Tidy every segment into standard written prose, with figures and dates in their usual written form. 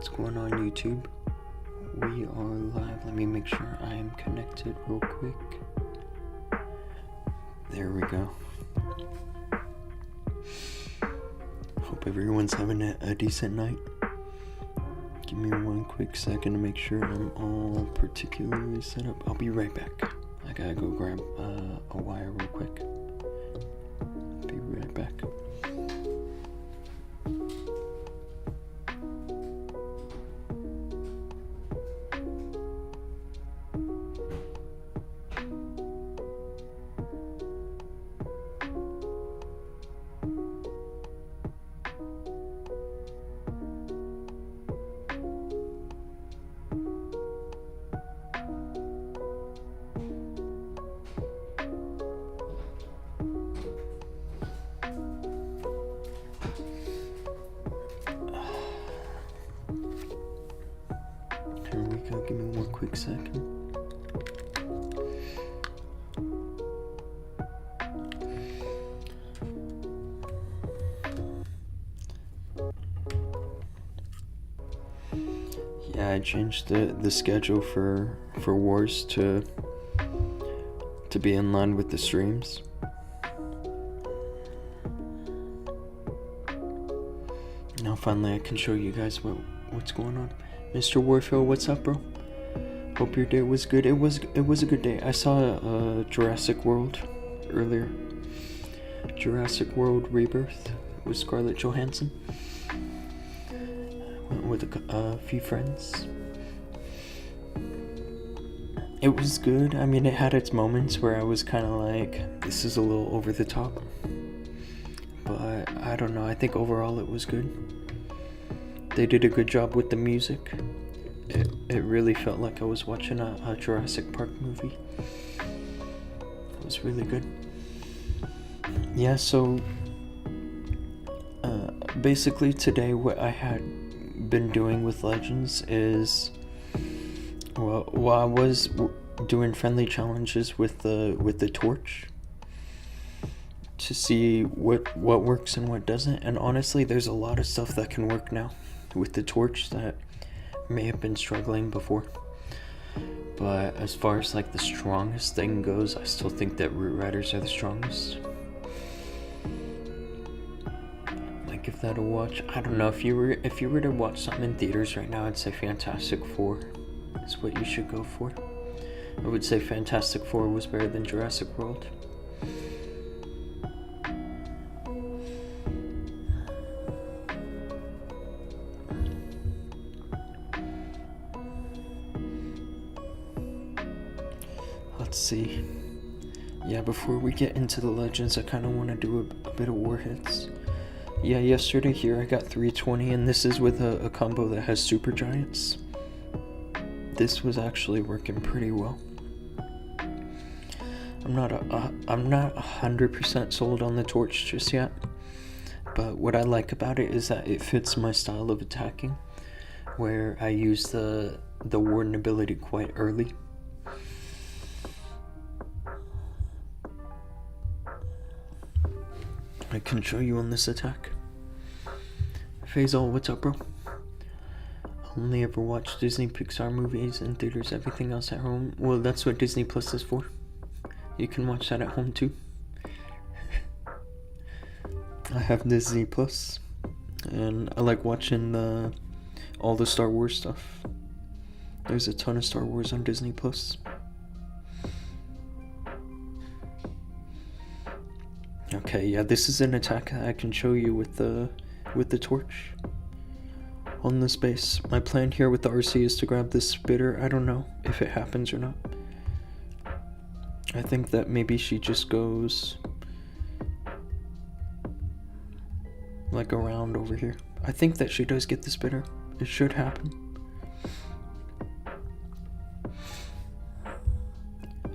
What's going on, YouTube? We are live. Let me make sure I am connected real quick. There we go. Hope everyone's having a decent night. Give me one quick second to make sure I'm all particularly set up. I'll be right back. I gotta go grab a wire real quick. Be right back. Here we go, give me one quick second. Yeah, I changed the schedule for Wars to be in line with the streams. Now finally I can show you guys what's going on. Mr. Warfield, what's up, bro? Hope your day was good. It was a good day. I saw Jurassic World earlier. Jurassic World Rebirth with Scarlett Johansson. Went with a few friends. It was good. I mean, it had its moments where I was kind of like, this is a little over the top. But I don't know. I think overall it was good. They did a good job with the music. It really felt like I was watching a Jurassic Park movie. It was really good. Yeah, so basically today what I had been doing with Legends is, well, while I was doing friendly challenges with the torch to see what works and what doesn't, and honestly there's a lot of stuff that can work now with the torch that may have been struggling before. But as far as like the strongest thing goes, I still think that Root Riders are the strongest. Like, give that a watch. I don't know, if you were to watch something in theaters right now, I'd say Fantastic Four is what you should go for. I would say Fantastic Four was better than Jurassic World. Let's see. Yeah, before we get into the Legends, I kind of want to do a bit of Warheads. Yeah, yesterday here I got 320, and this is with a combo that has Super Giants. This was actually working pretty well. I'm not 100% sold on the torch just yet, but what I like about it is that it fits my style of attacking, where I use the Warden ability quite early. I can show you on this attack. Faisal, what's up, bro? Only ever watch Disney Pixar movies in theaters, everything else at home. Well, that's what Disney Plus is for. You can watch that at home too. I have Disney Plus, and I like watching all the Star Wars stuff. There's a ton of Star Wars on Disney Plus. Okay, yeah, this is an attack that I can show you with the torch on this base. My plan here with the RC is to grab this spitter. I don't know if it happens or not. I think that maybe she just goes like around over here. I think that she does get the spitter. It should happen.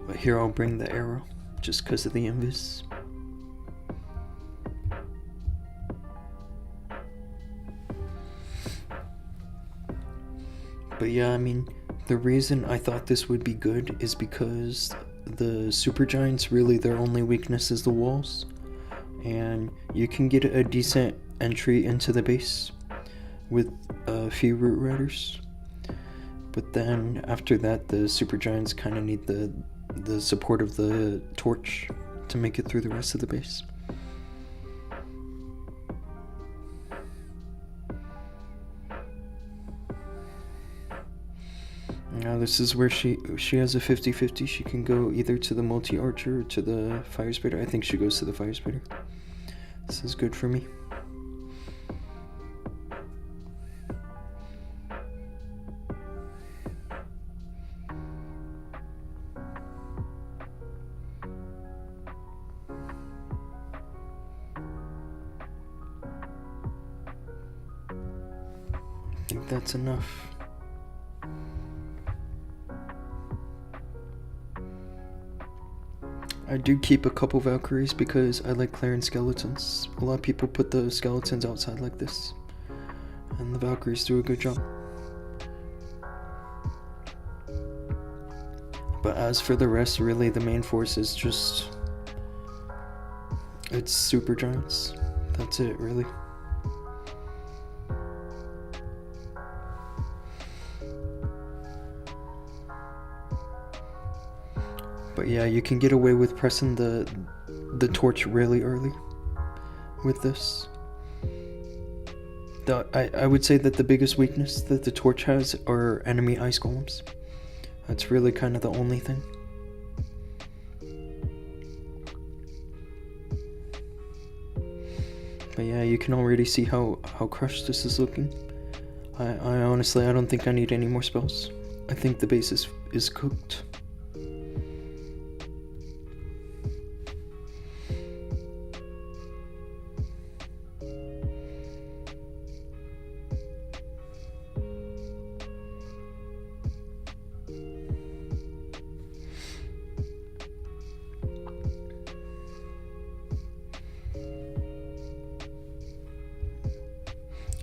But here I'll bring the arrow just because of the invis. But yeah, I mean, the reason I thought this would be good is because the Super Giants, really their only weakness is the walls. And you can get a decent entry into the base with a few Root Riders. But then after that, the Supergiants kind of need the support of the torch to make it through the rest of the base. Now this is where she has a 50-50. She can go either to the multi-archer or to the fire spitter. I think she goes to the fire spitter. This is good for me. I think that's enough. I do keep a couple Valkyries because I like clearing skeletons. A lot of people put the skeletons outside like this, and the Valkyries do a good job. But as for the rest, really the main force is just... it's Supergiants. That's it, really. But yeah, you can get away with pressing the torch really early with this. I would say that the biggest weakness that the torch has are enemy ice golems. That's really kind of the only thing. But yeah, you can already see how crushed this is looking. I honestly, I don't think I need any more spells. I think the base is cooked.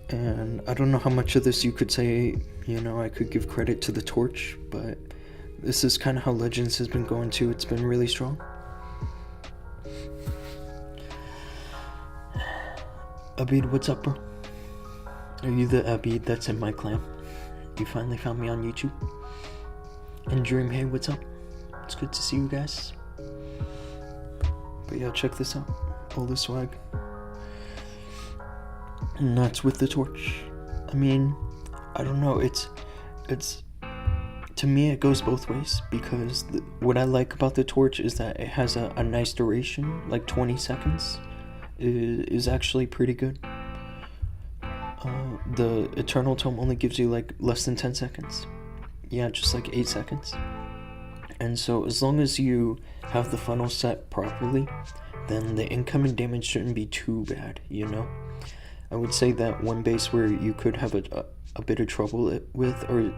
And I don't know how much of this you could say, you know, I could give credit to the torch, but this is kind of how Legends has been going too. It's been really strong. Abid, what's up, bro? Are you the Abid that's in my clan? You finally found me on YouTube. And Dream, hey, what's up? It's good to see you guys. But yeah, check this out. All the swag. And that's with the torch. I mean, I don't know, it's to me it goes both ways, because what I like about the torch is that it has a nice duration, like 20 seconds is actually pretty good. The Eternal Tome only gives you like less than 10 seconds. Yeah, just like 8 seconds. And so as long as you have the funnel set properly, then the incoming damage shouldn't be too bad, you know? I would say that one base where you could have a bit of trouble with, or it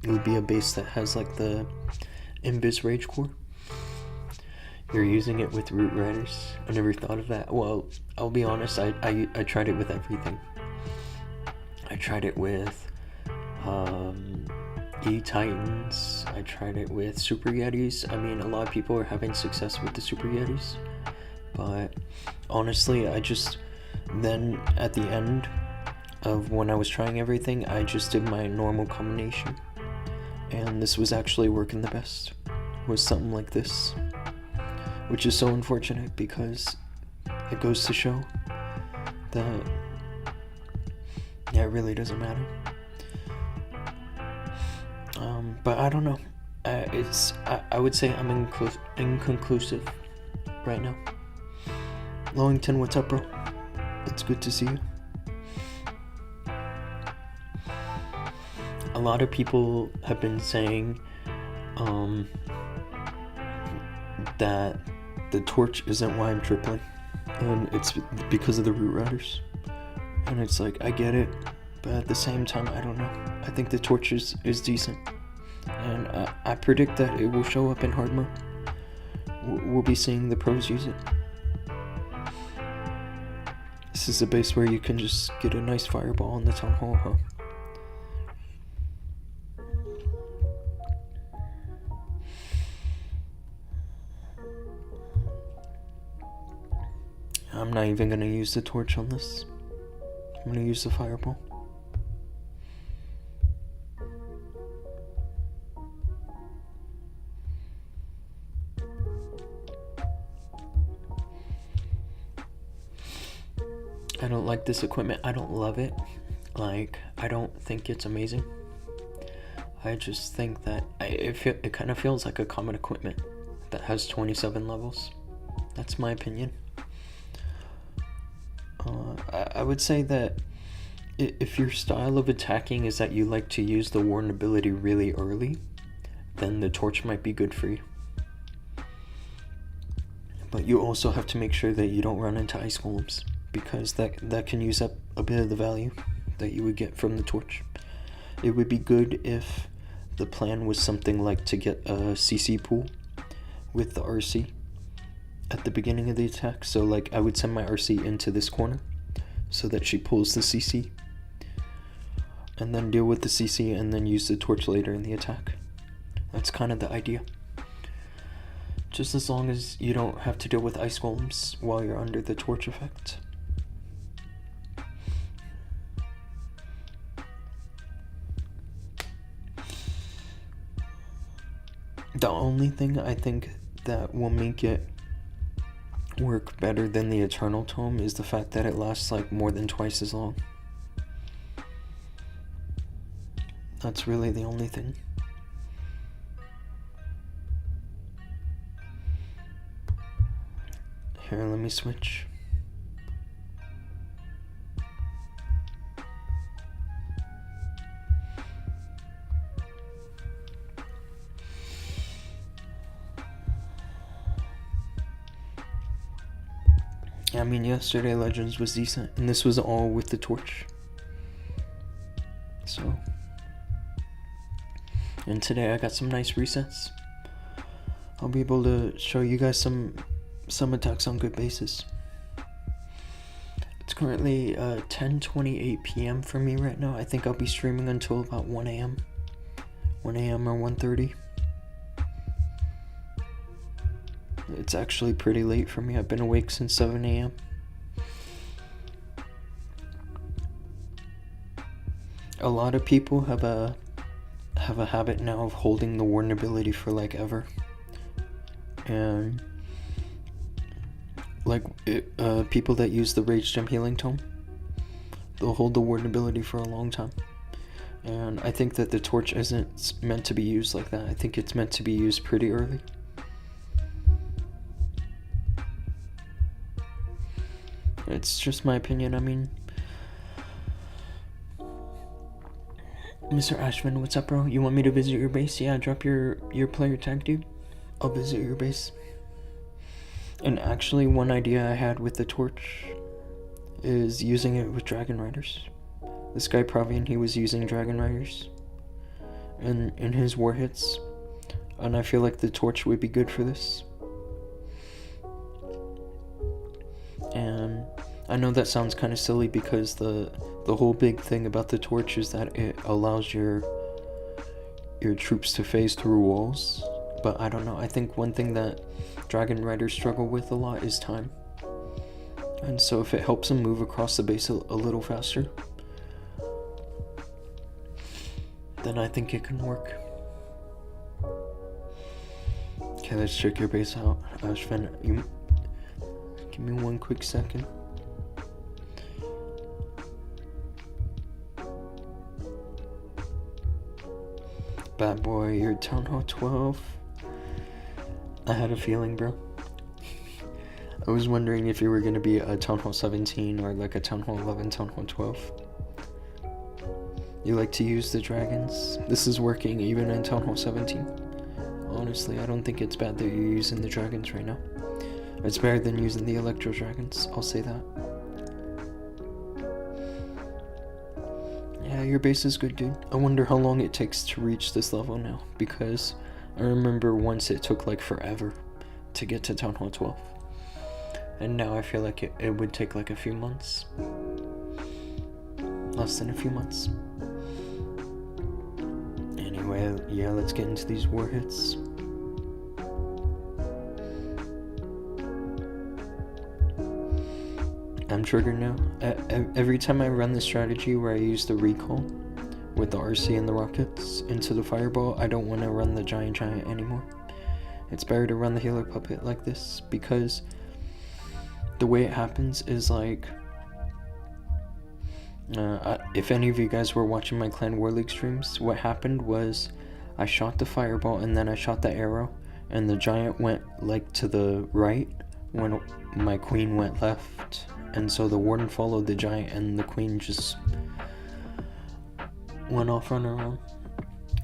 would be a base that has like the Invis Rage Core. You're using it with Root Riders. I never thought of that. Well, I'll be honest, I tried it with everything. I tried it with E-Titans. I tried it with Super Yetis. I mean, a lot of people are having success with the Super Yetis. But honestly, then at the end of when I was trying everything, I just did my normal combination. And this was actually working the best. Was something like this. Which is so unfortunate because it goes to show that it really doesn't matter. But I don't know. I would say I'm inconclusive right now. Lowington, what's up, bro? It's good to see you. A lot of people have been saying that the torch isn't why I'm tripling, and it's because of the Root Riders. And it's like, I get it, but at the same time, I don't know. I think the torch is decent, and I predict that it will show up in hard mode. We'll be seeing the pros use it. This is a base where you can just get a nice fireball in the town hall, huh? I'm not even gonna use the torch on this. I'm gonna use the fireball. I don't like this equipment. I don't love it. Like, I don't think it's amazing. I just think that it kind of feels like a common equipment that has 27 levels. That's my opinion. I would say that if your style of attacking is that you like to use the Warden ability really early, then the torch might be good for you. But you also have to make sure that you don't run into ice golems, because that can use up a bit of the value that you would get from the torch. It would be good if the plan was something like to get a CC pool with the RC at the beginning of the attack. So like I would send my RC into this corner so that she pulls the CC, and then deal with the CC and then use the torch later in the attack. That's kind of the idea. Just as long as you don't have to deal with ice golems while you're under the torch effect. The only thing I think that will make it work better than the Eternal Tome is the fact that it lasts like more than twice as long. That's really the only thing. Here, let me switch. I mean, yesterday Legends was decent, and this was all with the torch. So, and today I got some nice resets. I'll be able to show you guys some attacks on good bases. It's currently 10:28 p.m. for me right now. I think I'll be streaming until about 1 a.m. 1 a.m. or 1:30. It's actually pretty late for me. I've been awake since 7 a.m. A lot of people have a habit now of holding the Warden ability for like ever. And like people that use the Rage Gem Healing Tome, they'll hold the Warden ability for a long time. And I think that the torch isn't meant to be used like that. I think it's meant to be used pretty early. It's just my opinion. I mean, Mr. Ashman, what's up, bro? You want me to visit your base? Yeah, drop your player tag, dude. I'll visit your base. And actually, one idea I had with the torch is using it with Dragon Riders. This guy Pravian, he was using Dragon Riders in his war hits, and I feel like the torch would be good for this. And I know that sounds kind of silly because the whole big thing about the torch is that it allows your troops to phase through walls. But I don't know, I think one thing that Dragon Riders struggle with a lot is time. And so if it helps them move across the base a little faster, then I think it can work. Okay, let's check your base out. Ashvan, you give me one quick second. Bad boy, you're Town Hall 12. I had a feeling, bro. I was wondering if you were gonna be a Town Hall 17 or like a Town Hall 11, Town Hall 12. You like to use the dragons. This is working even in Town Hall 17. Honestly, I don't think it's bad that you're using the dragons right now. It's better than using the Electro Dragons, I'll say that. Yeah, your base is good, dude. I wonder how long it takes to reach this level now, because I remember once it took like forever to get to Town Hall 12. And now I feel like it would take like a few months. Less than a few months. Anyway, yeah, let's get into these war hits. I'm triggered now. Every time I run the strategy where I use the recall with the RC and the rockets into the fireball, I don't want to run the giant anymore. It's better to run the healer puppet like this, because the way it happens is like If any of you guys were watching my Clan War League streams, what happened was I shot the fireball and then I shot the arrow, and the giant went like to the right when my queen went left, and so the warden followed the giant and the queen just went off on her own,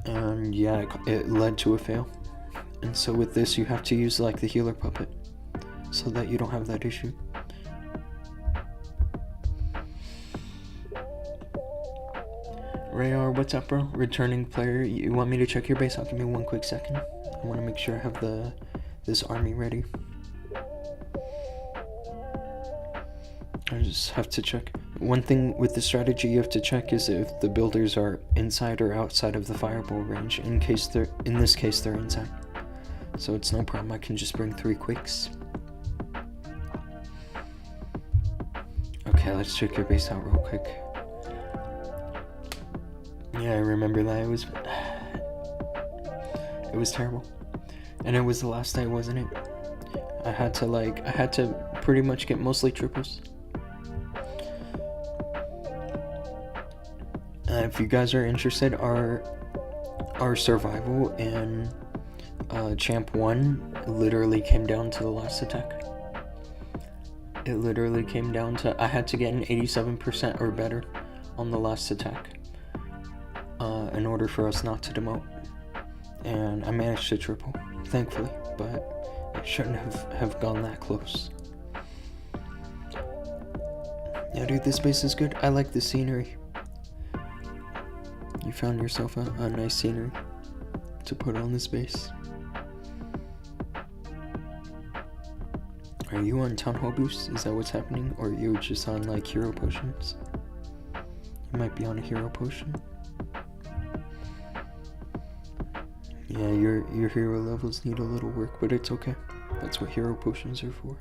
and yeah, it led to a fail. And so with this you have to use like the healer puppet so that you don't have that issue. Rayar, what's up, bro? Returning player, you want me to check your base? I'll give me one quick second. I want to make sure I have this army ready. I just have to check. One thing with the strategy you have to check is if the builders are inside or outside of the fireball range. In this case they're inside, so it's no problem. I can just bring 3 quicks. Okay, let's check your base out real quick. Yeah, I remember that. It was terrible. And it was the last day, wasn't it? I had to pretty much get mostly triples. If you guys are interested, our survival in Champ 1 literally came down to the last attack. It literally came down to, I had to get an 87% or better on the last attack in order for us not to demote, and I managed to triple, thankfully, but it shouldn't have gone that close. Yeah, dude, this base is good. I like the scenery. You found yourself a nice scenery to put on this base. Are you on Town Hall boost? Is that what's happening? Or are you just on like hero potions? You might be on a hero potion. Yeah, your hero levels need a little work, but it's okay. That's what hero potions are for.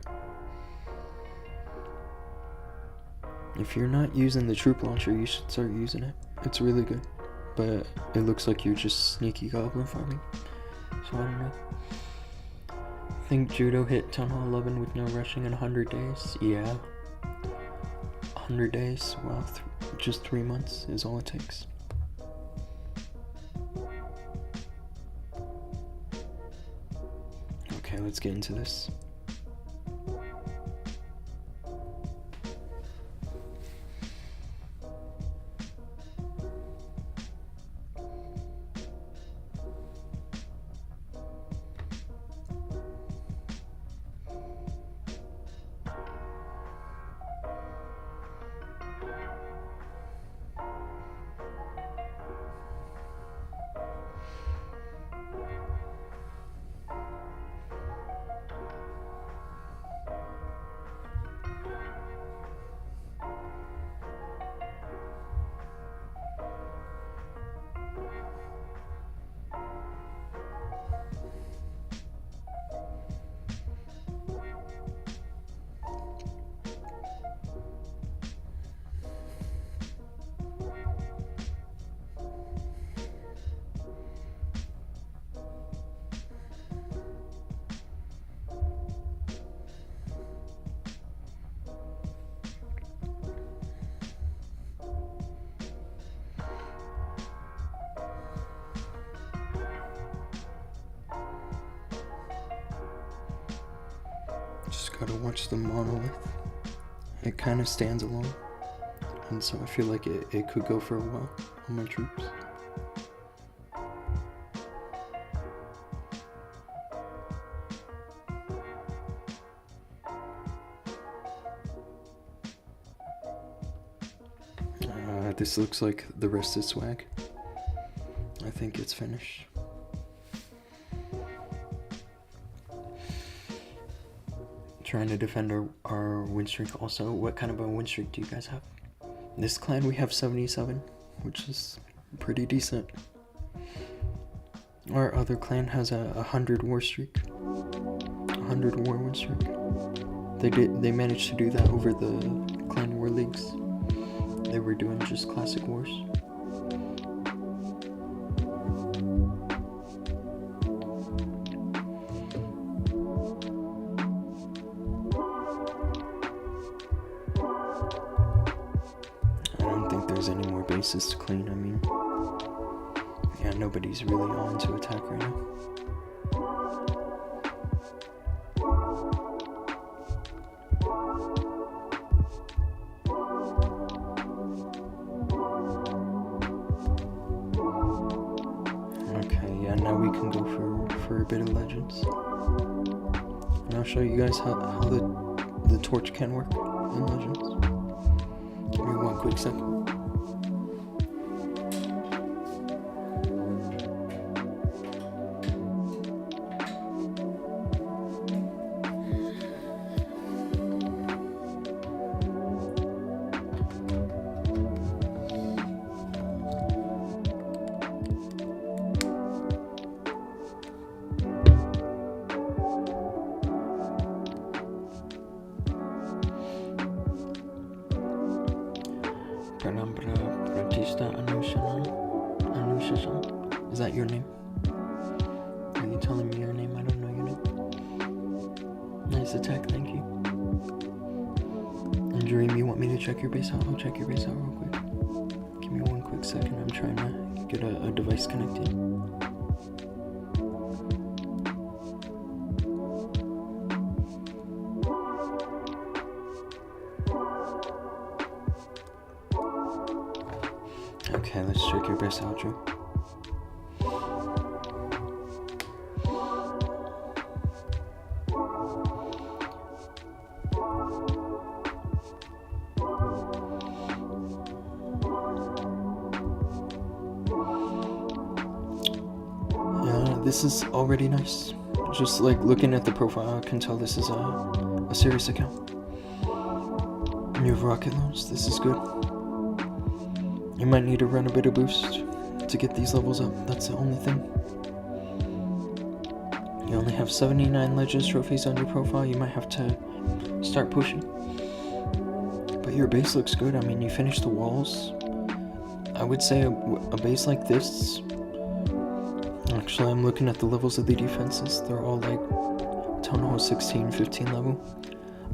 If you're not using the troop launcher, you should start using it. It's really good. But it looks like you're just sneaky goblin farming, so I don't know. I think Judo hit Town Hall 11 with no rushing in 100 days. Yeah. 100 days? Wow, just 3 months is all it takes. Okay, let's get into this. Just gotta watch the monolith. It kind of stands alone, and so I feel like it could go for a while on my troops. This looks like the rest is swag. I think it's finished. Trying to defend our win streak also. What kind of a win streak do you guys have? This clan we have 77, which is pretty decent. Our other clan has a 100 war streak. 100 war win streak. They managed to do that over the clan war leagues. They were doing just classic wars. bases to clean. I mean, yeah, nobody's really on to attack right now. Okay, yeah, now we can go for a bit of Legends. And I'll show you guys how the torch can work in Legends. Give me one quick second. Is that your name? Are you telling me your name? I don't know your name. Nice attack, thank you. And Dream, you want me to check your base out? I'll check your base out real quick. Give me one quick second. I'm trying to get a device connected. Okay, let's check your base out, Drew. This is already nice. Just like looking at the profile, I can tell this is a serious account. You have rocket loans, this is good. You might need to run a bit of boost to get these levels up, that's the only thing. You only have 79 Legends trophies on your profile, you might have to start pushing. But your base looks good, I mean you finished the walls. I would say a base like this. Actually, I'm looking at the levels of the defenses. They're all like Town Hall 16, 15 level.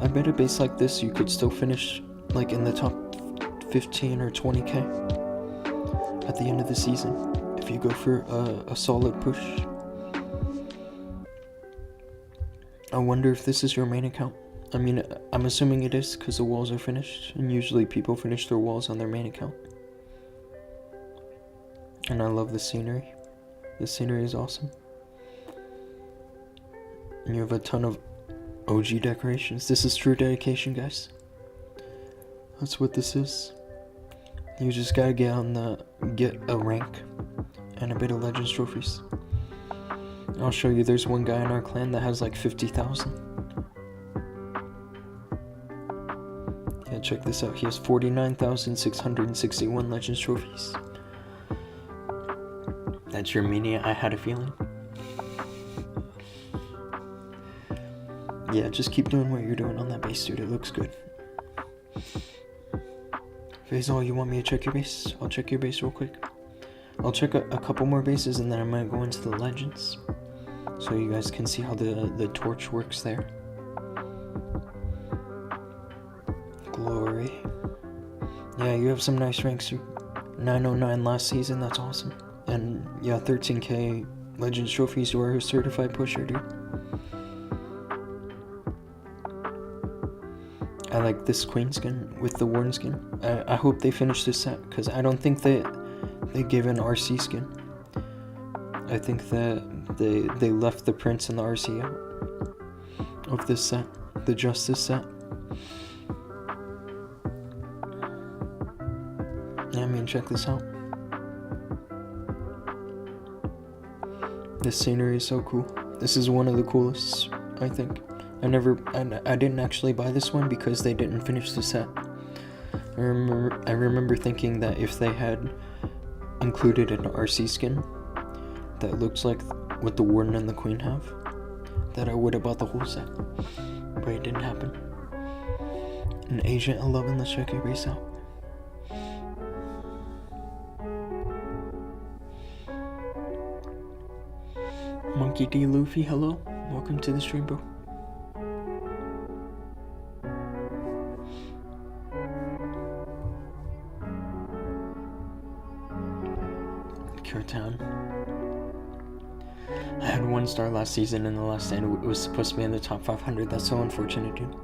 I bet a base like this you could still finish like in the top 15 or 20k at the end of the season if you go for a solid push. I wonder if this is your main account. I mean, I'm assuming it is because the walls are finished, and usually people finish their walls on their main account. And I love the scenery. The scenery is awesome. And you have a ton of OG decorations. This is true dedication, guys. That's what this is. You just gotta get a rank and a bit of Legends trophies. I'll show you, there's one guy in our clan that has like 50,000. Yeah, check this out. He has 49,661 Legends trophies. That's your media, I had a feeling. Yeah, just keep doing what you're doing on that base, dude. It looks good. Faisal, you want me to check your base? I'll check your base real quick. I'll check a couple more bases and then I might go into the Legends. So you guys can see how the torch works there. Glory. Yeah, you have some nice ranks. 909 last season, that's awesome. And yeah, 13k Legends trophies, you are a certified pusher, dude. I like this Queen skin with the Warden skin. I hope they finish this set, because I don't think they gave an RC skin. I think that they left the Prince and the RC out of this set, the Justice set. Yeah, I mean, check this out. This scenery is so cool. This is one of the coolest, I think. I didn't actually buy this one because they didn't finish the set. I remember thinking that if they had included an RC skin that looks like what the Warden and the Queen have, that I would have bought the whole set. But it didn't happen. And Agent 11, let's check your base out. Monkey D. Luffy, hello. Welcome to the stream, bro. your town. I had 1 star last season in the last stand. It was supposed to be in the top 500. That's so unfortunate, dude.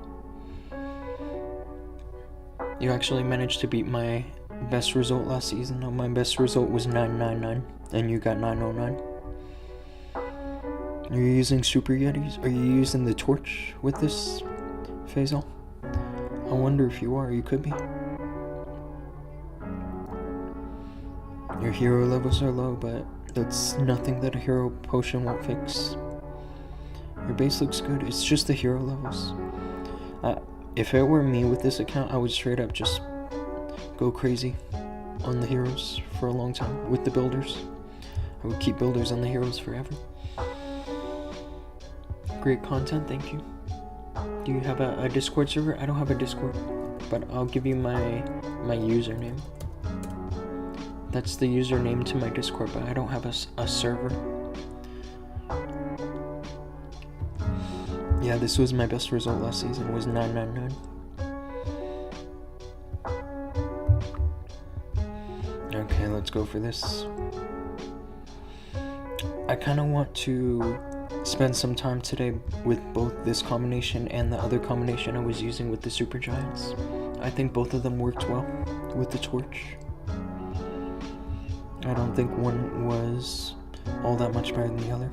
You actually managed to beat my best result last season. No, my best result was 999, and you got 909. Are you using Super Yetis? Are you using the torch with this, Faisal? I wonder if you are. You could be. Your hero levels are low, but that's nothing that a hero potion won't fix. Your base looks good. It's just the hero levels. If it were me with this account, I would straight up just go crazy on the heroes for a long time with the builders. I would keep builders on the heroes forever. Great content, thank you. Do you have a Discord server? I don't have a Discord, but I'll give you my username. That's the username to my Discord, but I don't have a server. Yeah, this was my best result last season, was 999. Okay, let's go for this. I kind of want to spend some time today with both this combination and the other combination I was using with the Super Giants. I think both of them worked well with the torch. I don't think one was all that much better than the other.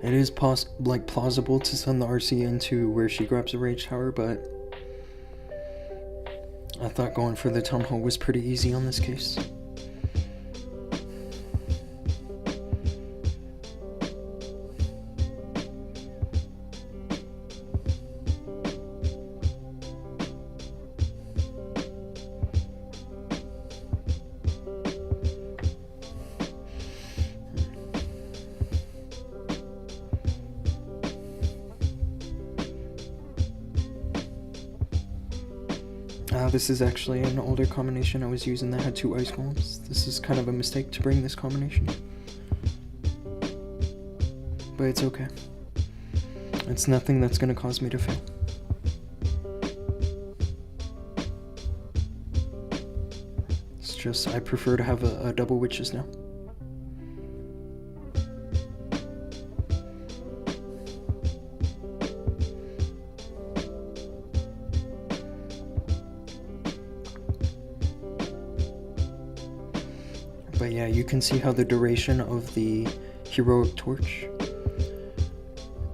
It is plausible to send the RC into where she grabs a rage tower, but I thought going for the Tomahawk was pretty easy on this case. This is actually an older combination I was using that had 2 ice golems. This is kind of a mistake to bring this combination, but it's okay. It's nothing that's gonna cause me to fail. It's just I prefer to have a double witches now. But yeah, you can see how the duration of the heroic torch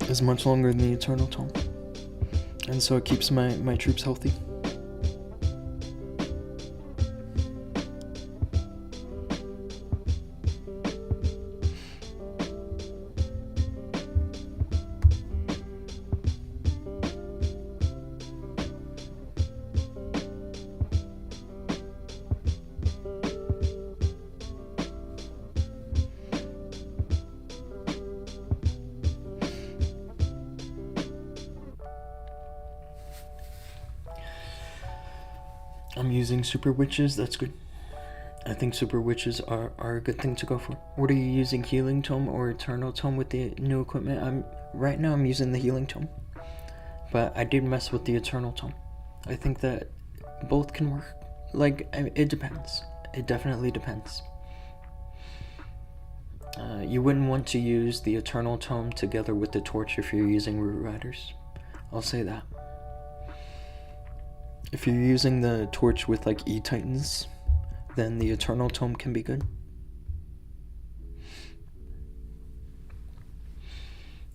is much longer than the eternal tome, and so it keeps my troops healthy. I'm using Super Witches, that's good. I think Super Witches are a good thing to go for. What are you using, Healing Tome or Eternal Tome with the new equipment? Right now I'm using the Healing Tome, but I did mess with the Eternal Tome. I think that both can work. It depends. It definitely depends. You wouldn't want to use the Eternal Tome together with the Torch if you're using Root Riders. I'll say that. If you're using the torch with E-Titans, then the Eternal Tome can be good.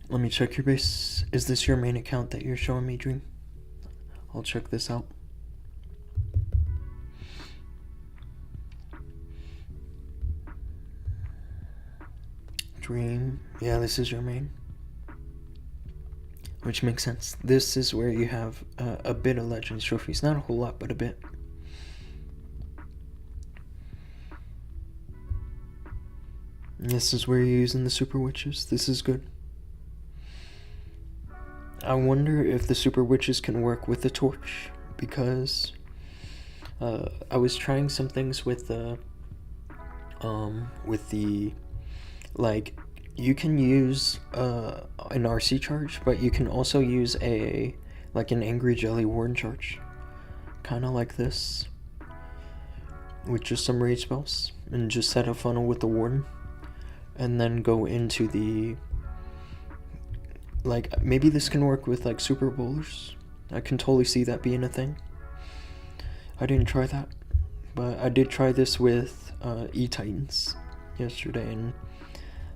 Let me check your base. Is this your main account that you're showing me, Dream? I'll check this out. Dream, yeah, this is your main. Which makes sense. This is where you have a bit of Legends trophies. Not a whole lot, but a bit. This is where you're using the Super Witches. This is good. I wonder if the super witches can work with the torch, because I was trying some things with the like, you can use an RC charge, but you can also use an angry jelly warden charge, kind of like this, with just some rage spells, and just set a funnel with the warden, and then go into the, like, maybe this can work with like super bowlers. I can totally see that being a thing. I didn't try that, but I did try this with E-Titans yesterday, and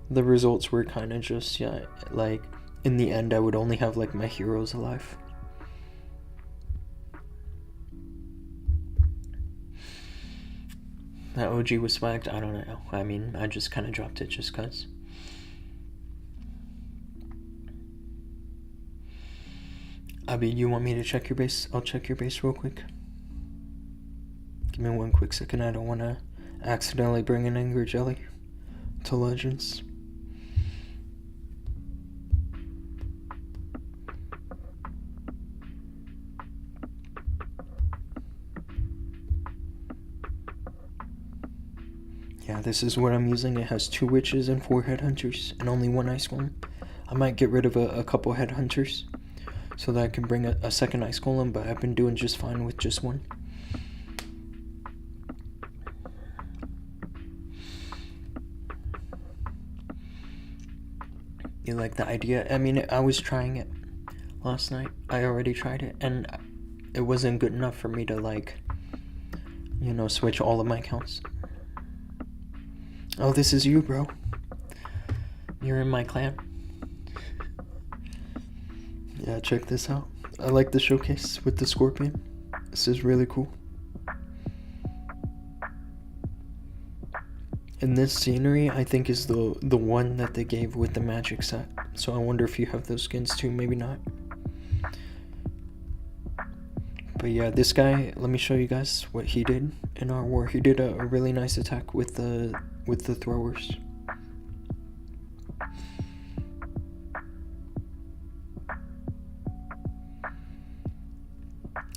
the results were kind of just, yeah, like, in the end I would only have like my heroes alive. That OG was spiked, I don't know. I mean, I just kind of dropped it just cuz. Abby, you want me to check your base? I'll check your base real quick. Give me one quick second. I don't want to accidentally bring an angry jelly to Legends. Yeah, this is what I'm using. It has 2 witches and 4 headhunters and only 1 ice golem. I might get rid of a couple headhunters so that I can bring a second ice golem, but I've been doing just fine with just 1. You like the idea? I mean, I was trying it last night. I already tried it, and it wasn't good enough for me to, like, you know, switch all of my accounts. Oh, this is you, bro. You're in my clan. Yeah, check this out. I like the showcase with the scorpion. This is really cool. And this scenery, I think, is the one that they gave with the magic set. So I wonder if you have those skins too, maybe not. But yeah, this guy, let me show you guys what he did in our war. He did a really nice attack with the throwers.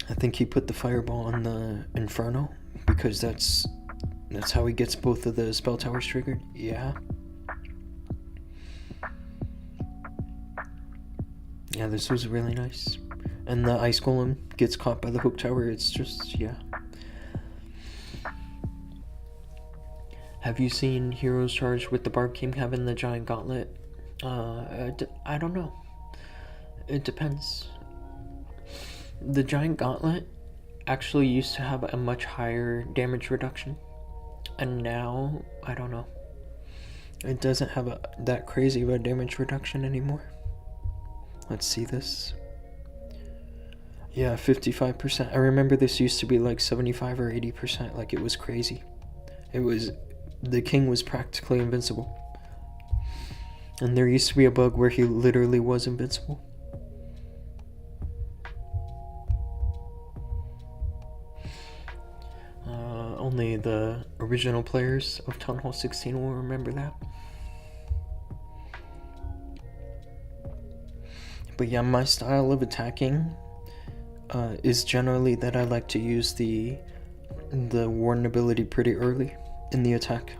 I think he put the fireball on the Inferno, because that's how he gets both of the spell towers triggered. Yeah. Yeah, this was really nice. And the ice golem gets caught by the hook tower. It's just, yeah. Have you seen Heroes Charge with the Barb King having the giant gauntlet? I don't know. It depends. The giant gauntlet actually used to have a much higher damage reduction, and now I don't know. It doesn't have that crazy of a damage reduction anymore. Let's see this. Yeah, 55%. I remember this used to be like 75 or 80%. Like, it was crazy. The king was practically invincible. And there used to be a bug where he literally was invincible. Only the original players of Town Hall 16 will remember that. But yeah, my style of attacking is generally that I like to use the Warden ability pretty early in the attack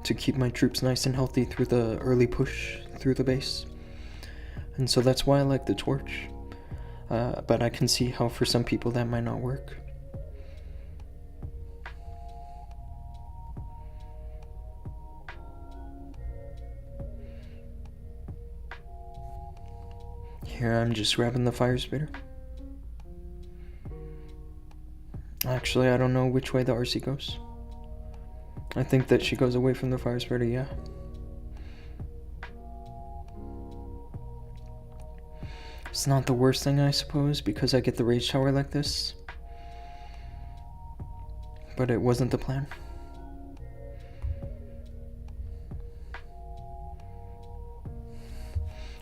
to keep my troops nice and healthy through the early push through the base. And so that's why I like the torch. But I can see how for some people that might not work. Here I'm just grabbing the fire spitter. Actually, I don't know which way the RC goes. I think that she goes away from the fire spitter, yeah. It's not the worst thing, I suppose, because I get the rage tower like this. But it wasn't the plan.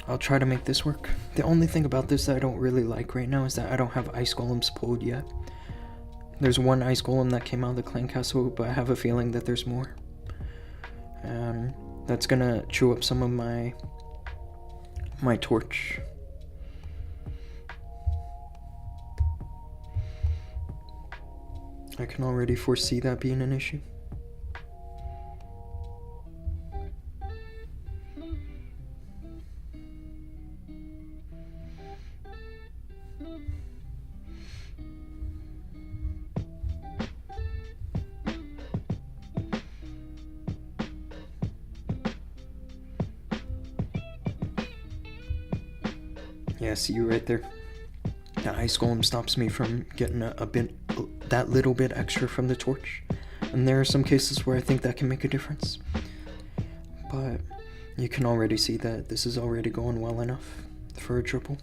I'll try to make this work. The only thing about this that I don't really like right now is that I don't have ice golems pulled yet. There's 1 ice golem that came out of the clan castle, but I have a feeling that there's more. That's gonna chew up some of my torch. I can already foresee that being an issue. Yeah, see you right there. The ice golem stops me from getting that little bit extra from the torch. And there are some cases where I think that can make a difference. But you can already see that this is already going well enough for a triple.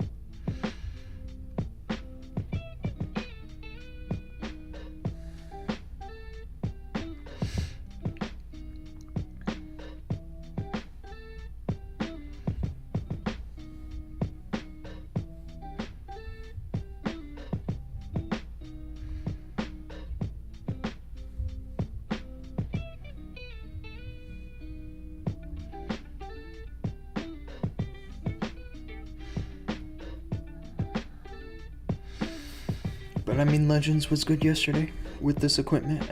But I mean, Legends was good yesterday with this equipment.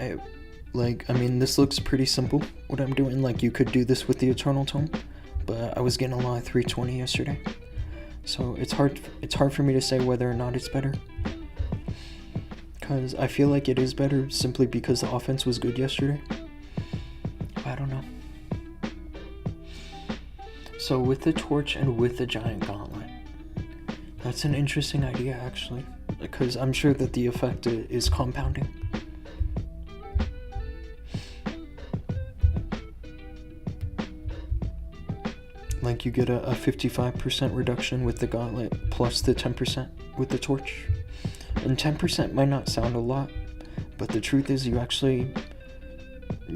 This looks pretty simple, what I'm doing. Like, you could do this with the Eternal Tome, but I was getting a lot of 320 yesterday. So it's hard for me to say whether or not it's better. Because I feel like it is better simply because the offense was good yesterday. I don't know. So with the torch and with the giant gauntlet, that's an interesting idea actually. Because I'm sure that the effect is compounding. Like, you get a 55% reduction with the gauntlet plus the 10% with the torch. And 10% might not sound a lot, but the truth is you actually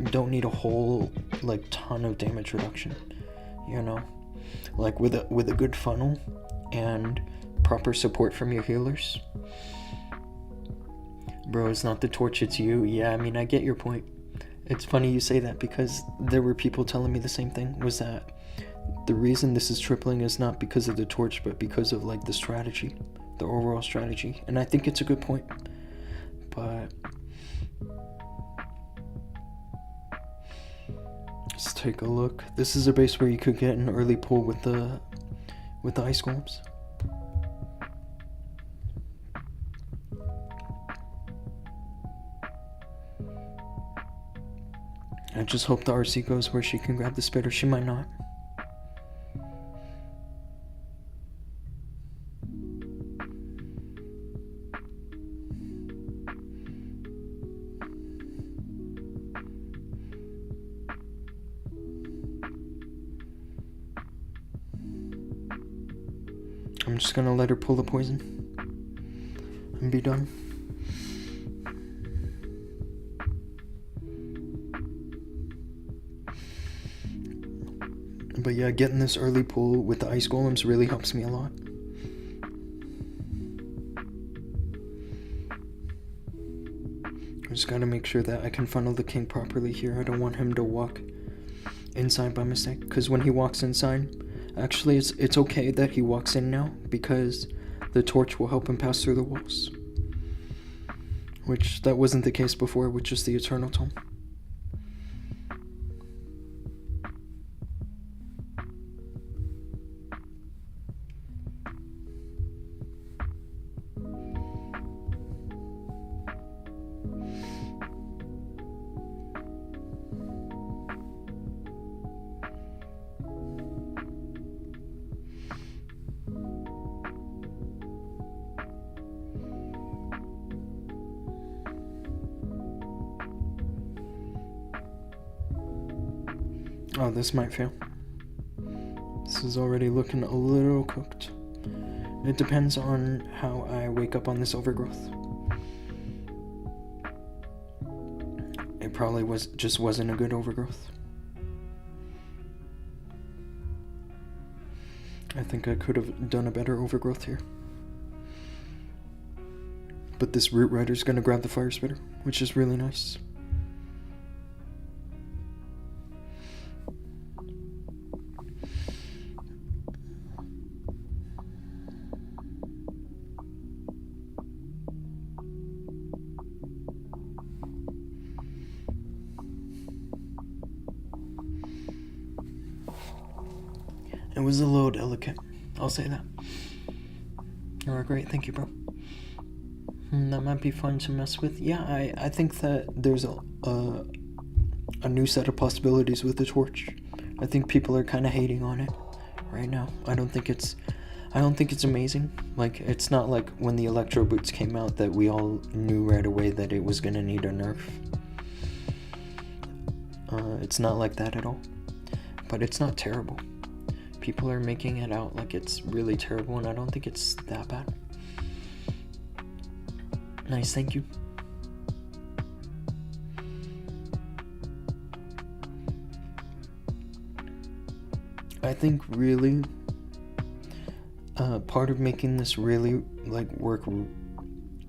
don't need a whole ton of damage reduction. You know, like with a good funnel and proper support from your healers. Bro, it's not the torch, it's you. Yeah, I mean, I get your point. It's funny you say that because there were people telling me the same thing, was that the reason this is tripling is not because of the torch, but because of the strategy, the overall strategy. And I think it's a good point. But let's take a look. This is a base where you could get an early pull with the ice golems. I just hope the RC goes where she can grab the spitter. She might not. I'm just gonna let her pull the poison and be done. But yeah, getting this early pull with the ice golems really helps me a lot. I just gotta make sure that I can funnel the king properly here. I don't want him to walk inside by mistake, because when he walks inside, actually it's okay that he walks in now, because the torch will help him pass through the walls. Which that wasn't the case before with just the Eternal Tome. Oh, this might fail. This is already looking a little cooked. It depends on how I wake up on this overgrowth. It probably wasn't a good overgrowth. I think I could have done a better overgrowth here. But this Root Rider's gonna grab the Fire Spitter, which is really nice. It was a little delicate. I'll say that. You were great. Thank you, bro. That might be fun to mess with. Yeah, I think that there's a new set of possibilities with the torch. I think people are kind of hating on it right now. I don't think it's amazing. Like, it's not like when the electro boots came out that we all knew right away that it was gonna need a nerf. It's not like that at all. But it's not terrible. People are making it out like it's really terrible, and I don't think it's that bad. Nice, thank you. I think really part of making this really like work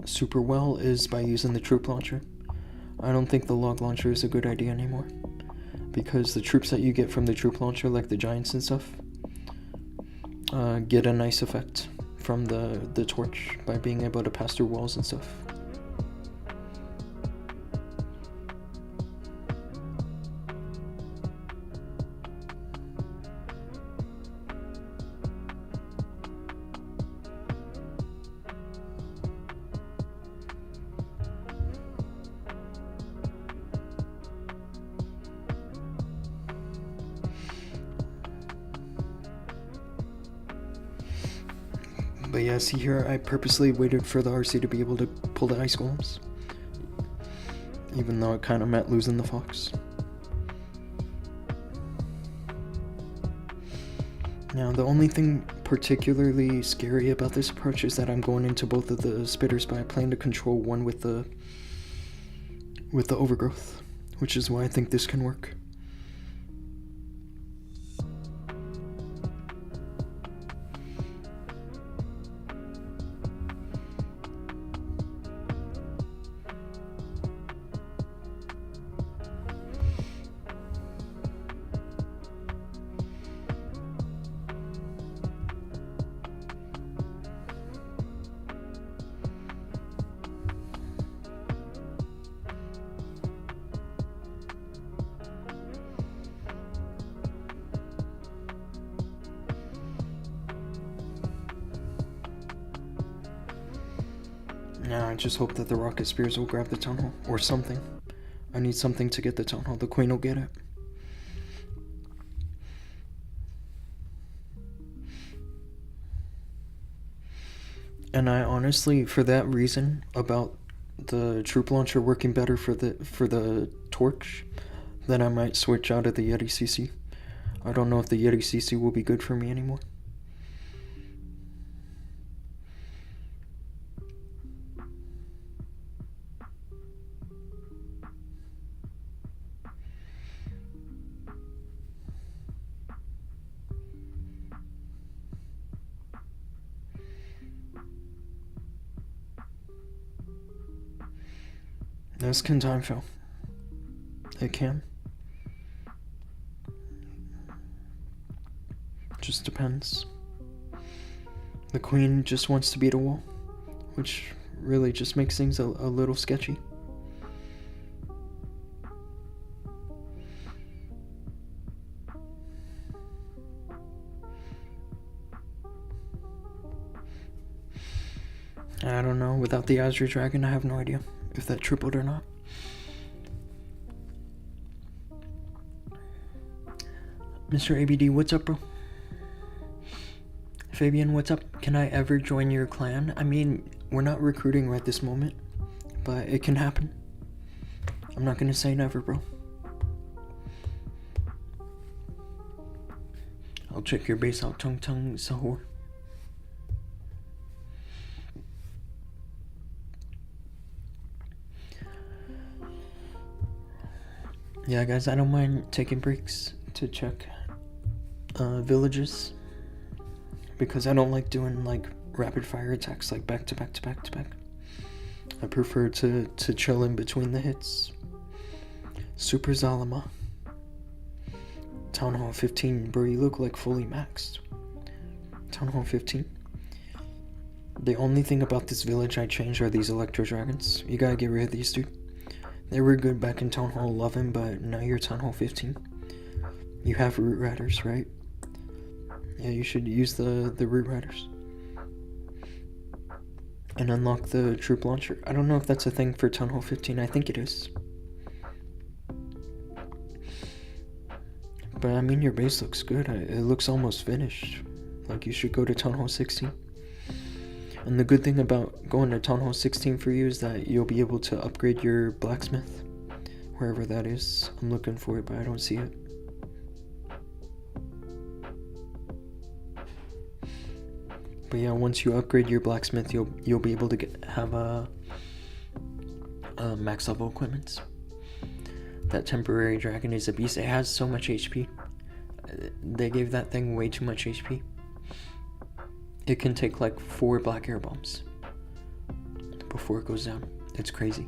super well is by using the troop launcher. I don't think the log launcher is a good idea anymore, because the troops that you get from the troop launcher, like the giants and stuff, get a nice effect from the torch by being able to pass through walls and stuff. But yeah, see here, I purposely waited for the RC to be able to pull the ice golems, even though it kind of meant losing the fox. Now, the only thing particularly scary about this approach is that I'm going into both of the spitters, but I plan to control one with the overgrowth, which is why I think this can work. Now I just hope that the rocket spears will grab the town hall, or something. I need something to get the town hall. The queen will get it. And I honestly, for that reason, about the troop launcher working better for the torch, then I might switch out of the Yeti CC. I don't know if the Yeti CC will be good for me anymore. This can time fill. It can. Just depends. The queen just wants to beat a wall, which really just makes things a little sketchy. I don't know. Without the Azure Dragon, I have no idea if that tripled or not. Mr. ABD, what's up, bro? Fabian, what's up? Can I ever join your clan? I mean, we're not recruiting right this moment, but it can happen. I'm not gonna say never, bro. I'll check your base out, Tung Tung Sahur. Yeah, guys, I don't mind taking breaks to check villages, because I don't like doing like rapid fire attacks like back to back to back to back. I prefer to chill in between the hits. Super Zalama. Town Hall 15, bro, you look like fully maxed. Town Hall 15. The only thing about this village I changed are these Electro Dragons. You gotta get rid of these, dude. They were good back in Town Hall 11, but now you're Town Hall 15. You have Root Riders, right? Yeah, you should use the root riders. And unlock the troop launcher. I don't know if that's a thing for Town Hall 15. I think it is. But I mean, your base looks good. It looks almost finished. Like, you should go to Town Hall 16. And the good thing about going to Town Hall 16 for you is that you'll be able to upgrade your blacksmith. Wherever that is. I'm looking for it, but I don't see it. But yeah, once you upgrade your blacksmith, you'll be able to have a max level equipment. That temporary dragon is a beast. It has so much HP. They gave that thing way too much HP. It can take like 4 black air bombs before it goes down. It's crazy.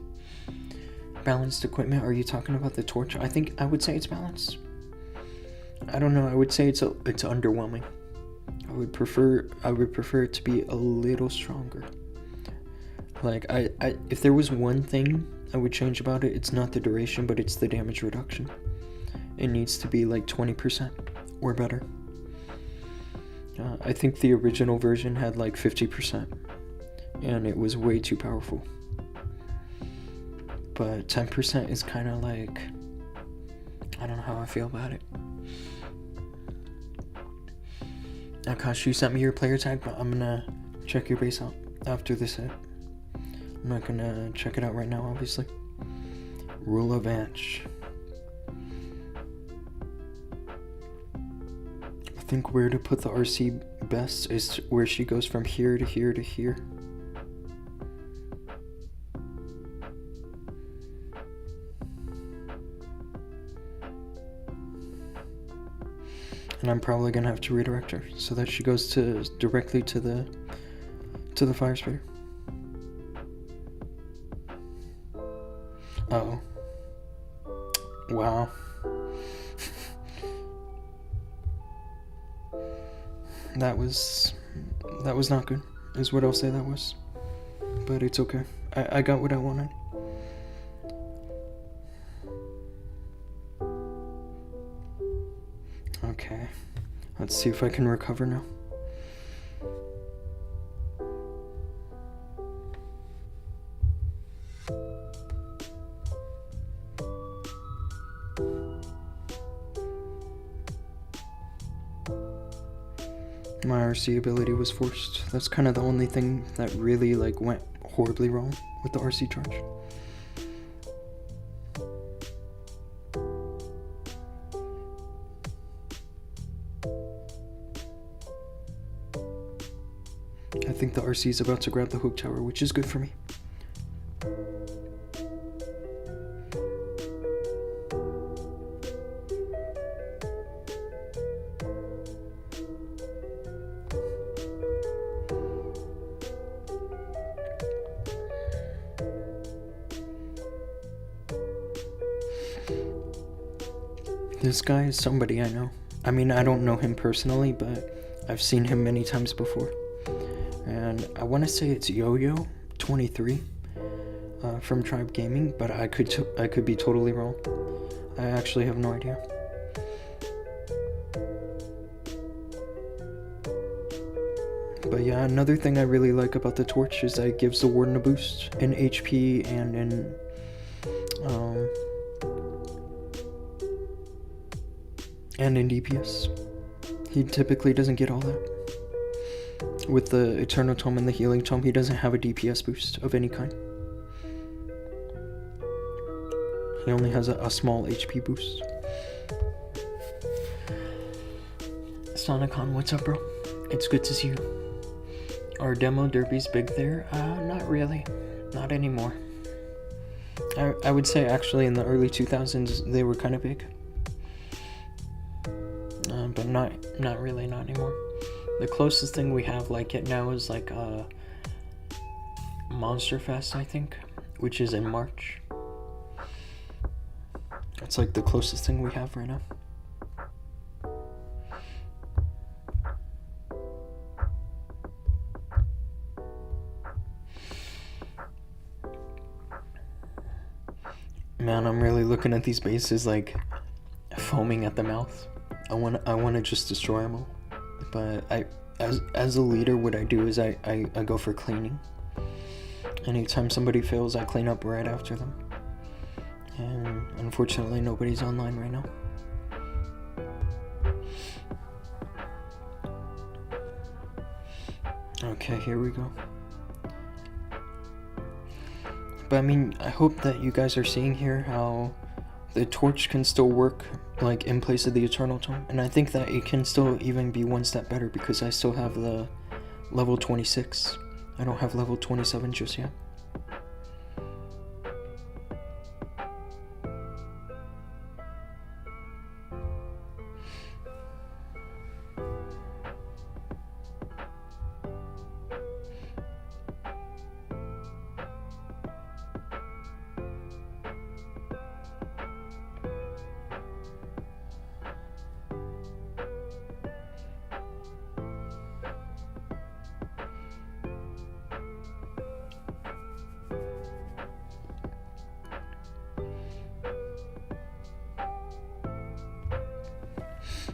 Balanced equipment, are you talking about the torch? I would say it's balanced. I don't know, I would say it's underwhelming. I would prefer it to be a little stronger. Like, if there was one thing I would change about it, it's not the duration, but it's the damage reduction. It needs to be like 20% or better. I think the original version had like 50%, and it was way too powerful. But 10% is kind of like, I don't know how I feel about it. Akash, you sent me your player tag, but I'm gonna check your base out after this hit. I'm not gonna check it out right now, obviously. Rule of Anch. I think where to put the RC best is where she goes from here to here to here. And I'm probably gonna have to redirect her so that she goes directly to the fire spitter. Uh-oh. Wow. That was not good, is what I'll say that was. But it's okay. I got what I wanted. Okay. Let's see if I can recover now. My RC ability was forced. That's kind of the only thing that really like went horribly wrong with the RC charge. I think the RC is about to grab the hook tower, which is good for me. This guy is somebody I know. I mean, I don't know him personally, but I've seen him many times before. And I want to say it's Yo-Yo23 from Tribe Gaming, but I could be totally wrong. I actually have no idea. But yeah, another thing I really like about the torch is that it gives the Warden a boost in HP and in DPS. He typically doesn't get all that. With the Eternal Tome and the Healing Tome, he doesn't have a DPS boost of any kind. He only has a small HP boost. Sonicon, what's up, bro? It's good to see you. Are demo derbies big there? Not really. Not anymore. I would say actually in the early 2000s they were kind of big. But not really, not anymore. The closest thing we have like it now is like Monster Fest, I think, which is in March. It's like the closest thing we have right now. Man, I'm really looking at these bases like foaming at the mouth. I want to just destroy them all. But as a leader, what I do is I go for cleaning. Anytime somebody fails, I clean up right after them. And unfortunately, nobody's online right now. Okay, here we go. But I mean, I hope that you guys are seeing here how the torch can still work like in place of the eternal tome, and I think that it can still even be one step better because I still have the level 26. I don't have level 27 just yet.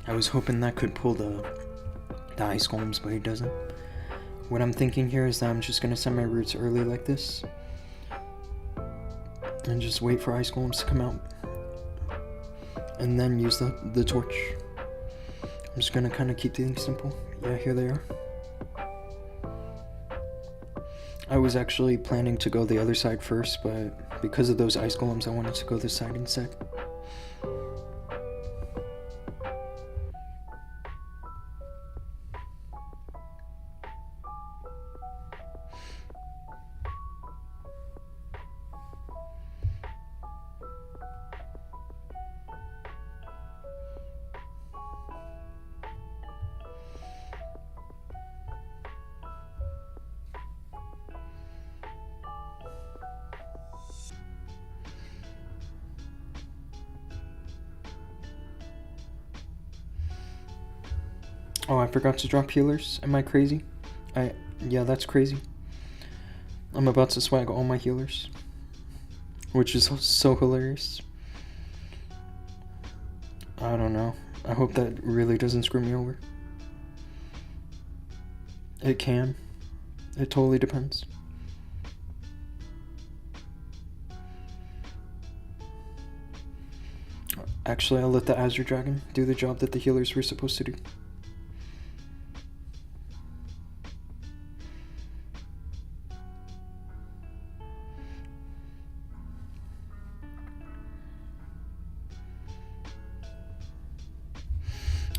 I was hoping that could pull the ice golems, but it doesn't. What I'm thinking here is that I'm just gonna send my roots early like this, and just wait for ice golems to come out, and then use the torch. I'm just gonna kind of keep things simple. Yeah, here they are. I was actually planning to go the other side first, but because of those ice golems, I wanted to go this side instead. Oh, I forgot to drop healers. Am I crazy? Yeah, that's crazy. I'm about to swag all my healers, which is so hilarious. I don't know. I hope that really doesn't screw me over. It can. It totally depends. Actually, I'll let the Azure Dragon do the job that the healers were supposed to do.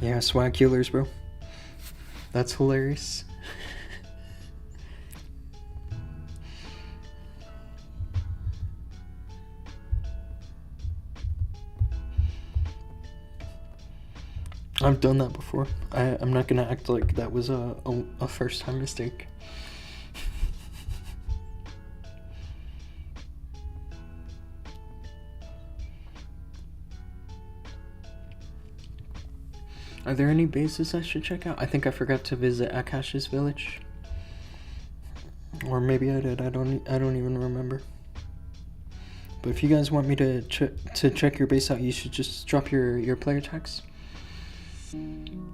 Yeah, swag healers, bro. That's hilarious. I've done that before. I'm not gonna act like that was a first time mistake. Are there any bases I should check out? I think I forgot to visit Akash's village. Or maybe I did. I don't even remember. But if you guys want me to check your base out, you should just drop your player tags.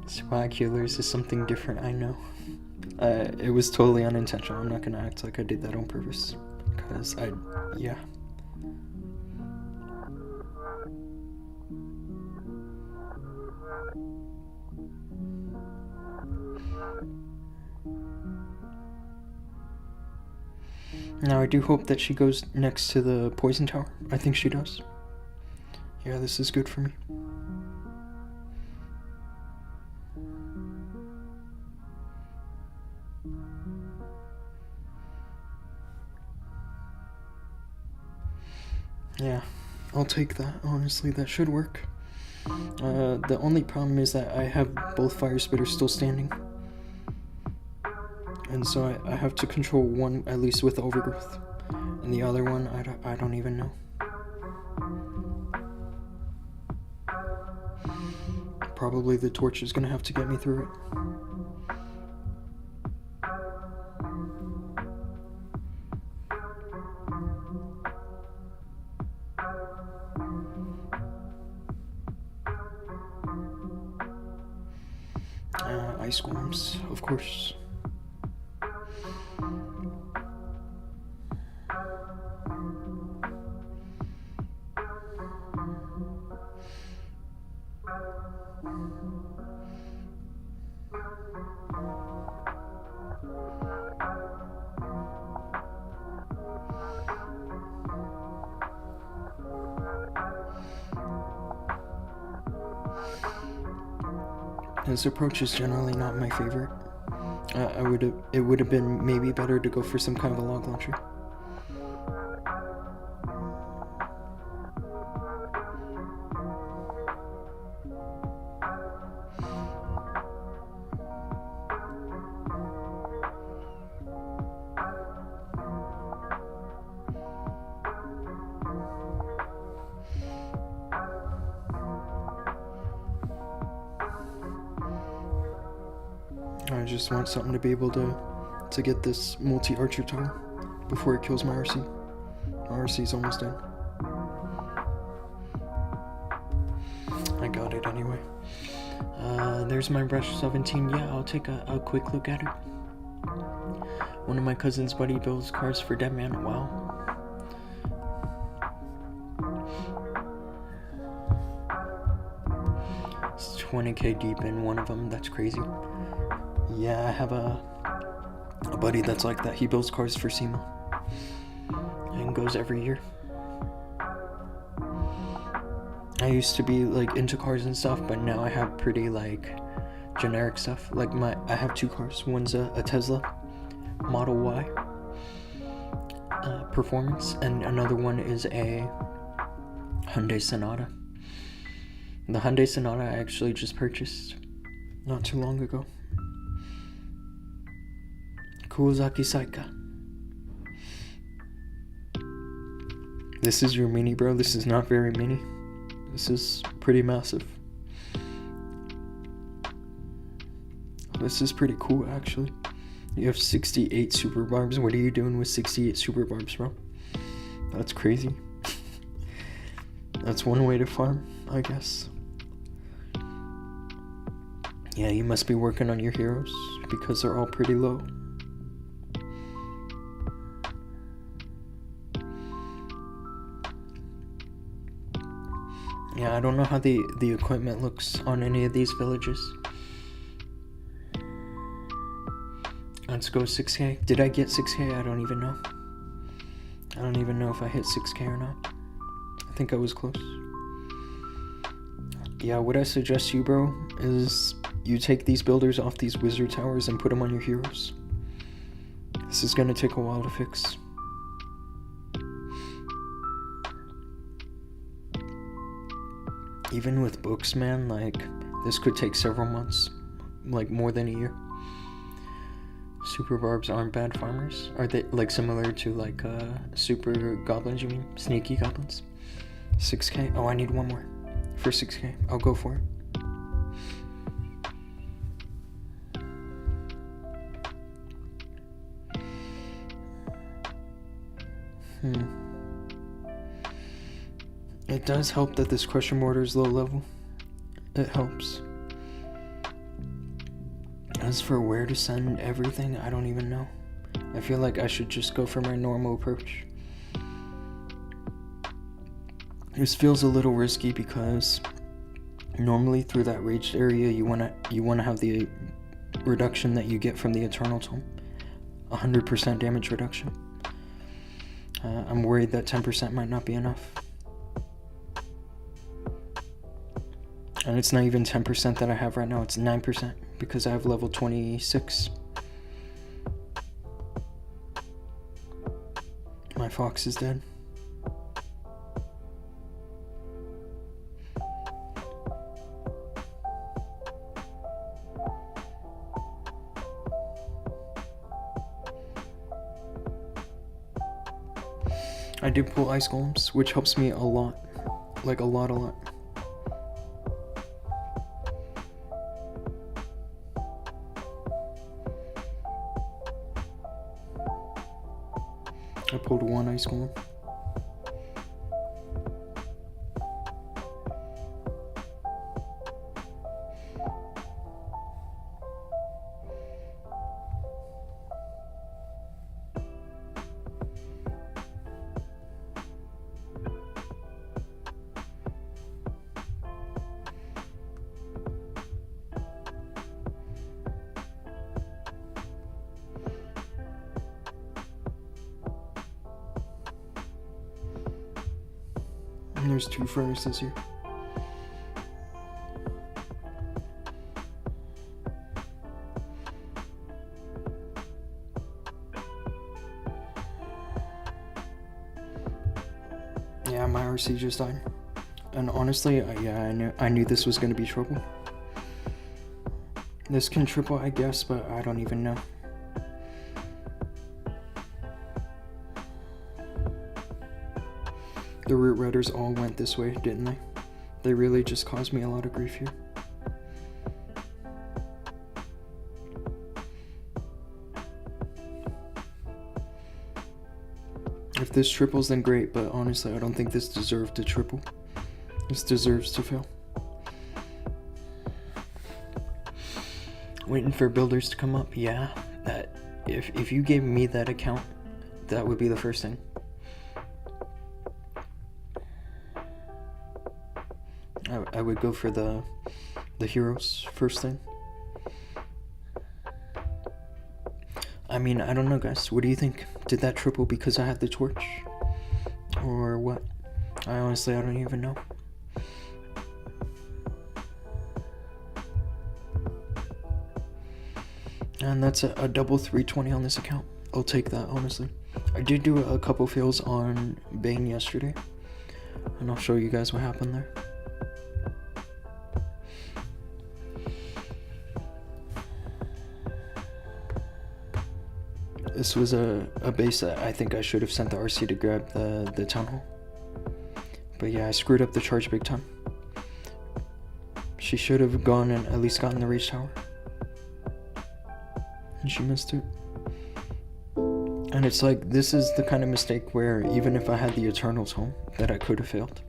Swag healers is something different, I know. It was totally unintentional. I'm not gonna act like I did that on purpose. Because yeah. Now I do hope that she goes next to the poison tower. I think she does. Yeah, this is good for me. Yeah, I'll take that. Honestly, that should work. The only problem is that I have both fire spitters still standing. And so I have to control one, at least with overgrowth. And the other one, I don't even know. Probably the torch is gonna have to get me through it. ice golems, of course. This approach is generally not my favorite. It would have been maybe better to go for some kind of a log launcher. I just want something to be able to get this multi-archer tower before it kills my RC. My RC's almost dead. I got it anyway. There's my brush 17. Yeah, I'll take a quick look at it. One of my cousin's buddy builds cars for Dead Man. Wow. It's 20k deep in one of them. That's crazy. Yeah, I have a buddy that's like that. He builds cars for SEMA and goes every year. I used to be like into cars and stuff, but now I have pretty like generic stuff. Like I have two cars. One's a Tesla Model Y Performance, and another one is a Hyundai Sonata. The Hyundai Sonata I actually just purchased not too long ago. Kuwasaki Saika. This is your mini, bro. This is not very mini. This is pretty massive. This is pretty cool, actually. You have 68 super barbs. What are you doing with 68 super barbs, bro? That's crazy. That's one way to farm, I guess. Yeah, you must be working on your heroes because they're all pretty low. Yeah, I don't know how the equipment looks on any of these villages. Let's go 6k. Did I get 6k? I don't even know. I don't even know if I hit 6k or not. I think I was close. Yeah, what I suggest you, bro, is you take these builders off these wizard towers and put them on your heroes. This is gonna take a while to fix. Even with books, man, like, this could take several months. Like, more than a year. Super barbs aren't bad farmers? Are they, like, similar to, like, super goblins, you mean? Sneaky goblins? 6k? Oh, I need one more. For 6k. I'll go for it. It does help that this crusher mortar is low level. It helps. As for where to send everything, I don't even know. I feel like I should just go for my normal approach. This feels a little risky because normally through that raged area you wanna have the reduction that you get from the Eternal Tome. 100% damage reduction. I'm worried that 10% might not be enough. And it's not even 10% that I have right now, it's 9% because I have level 26. My fox is dead. I did pull ice golems, which helps me a lot. Like a lot. I pulled one ice golem. And there's 2 furnaces here. Yeah, my RC just died. And honestly, I knew this was gonna be trouble. This can triple, I guess, but I don't even know. The root riders all went this way, didn't they? They really just caused me a lot of grief here. If this triples, then great, but honestly, I don't think this deserved to triple. This deserves to fail. Waiting for builders to come up, yeah. If you gave me that account, that would be the first thing. I would go for the heroes first thing. I mean, I don't know, guys. What do you think? Did that triple because I had the torch? Or what? I don't even know. And that's a double 320 on this account. I'll take that, honestly. I did do a couple fails on Bane yesterday, and I'll show you guys what happened there. This was a base that I think I should have sent the RC to grab the town hall. But yeah, I screwed up the charge big time. She should have gone and at least gotten the rage tower. And she missed it. And it's like, this is the kind of mistake where even if I had the Eternals home, that I could have failed.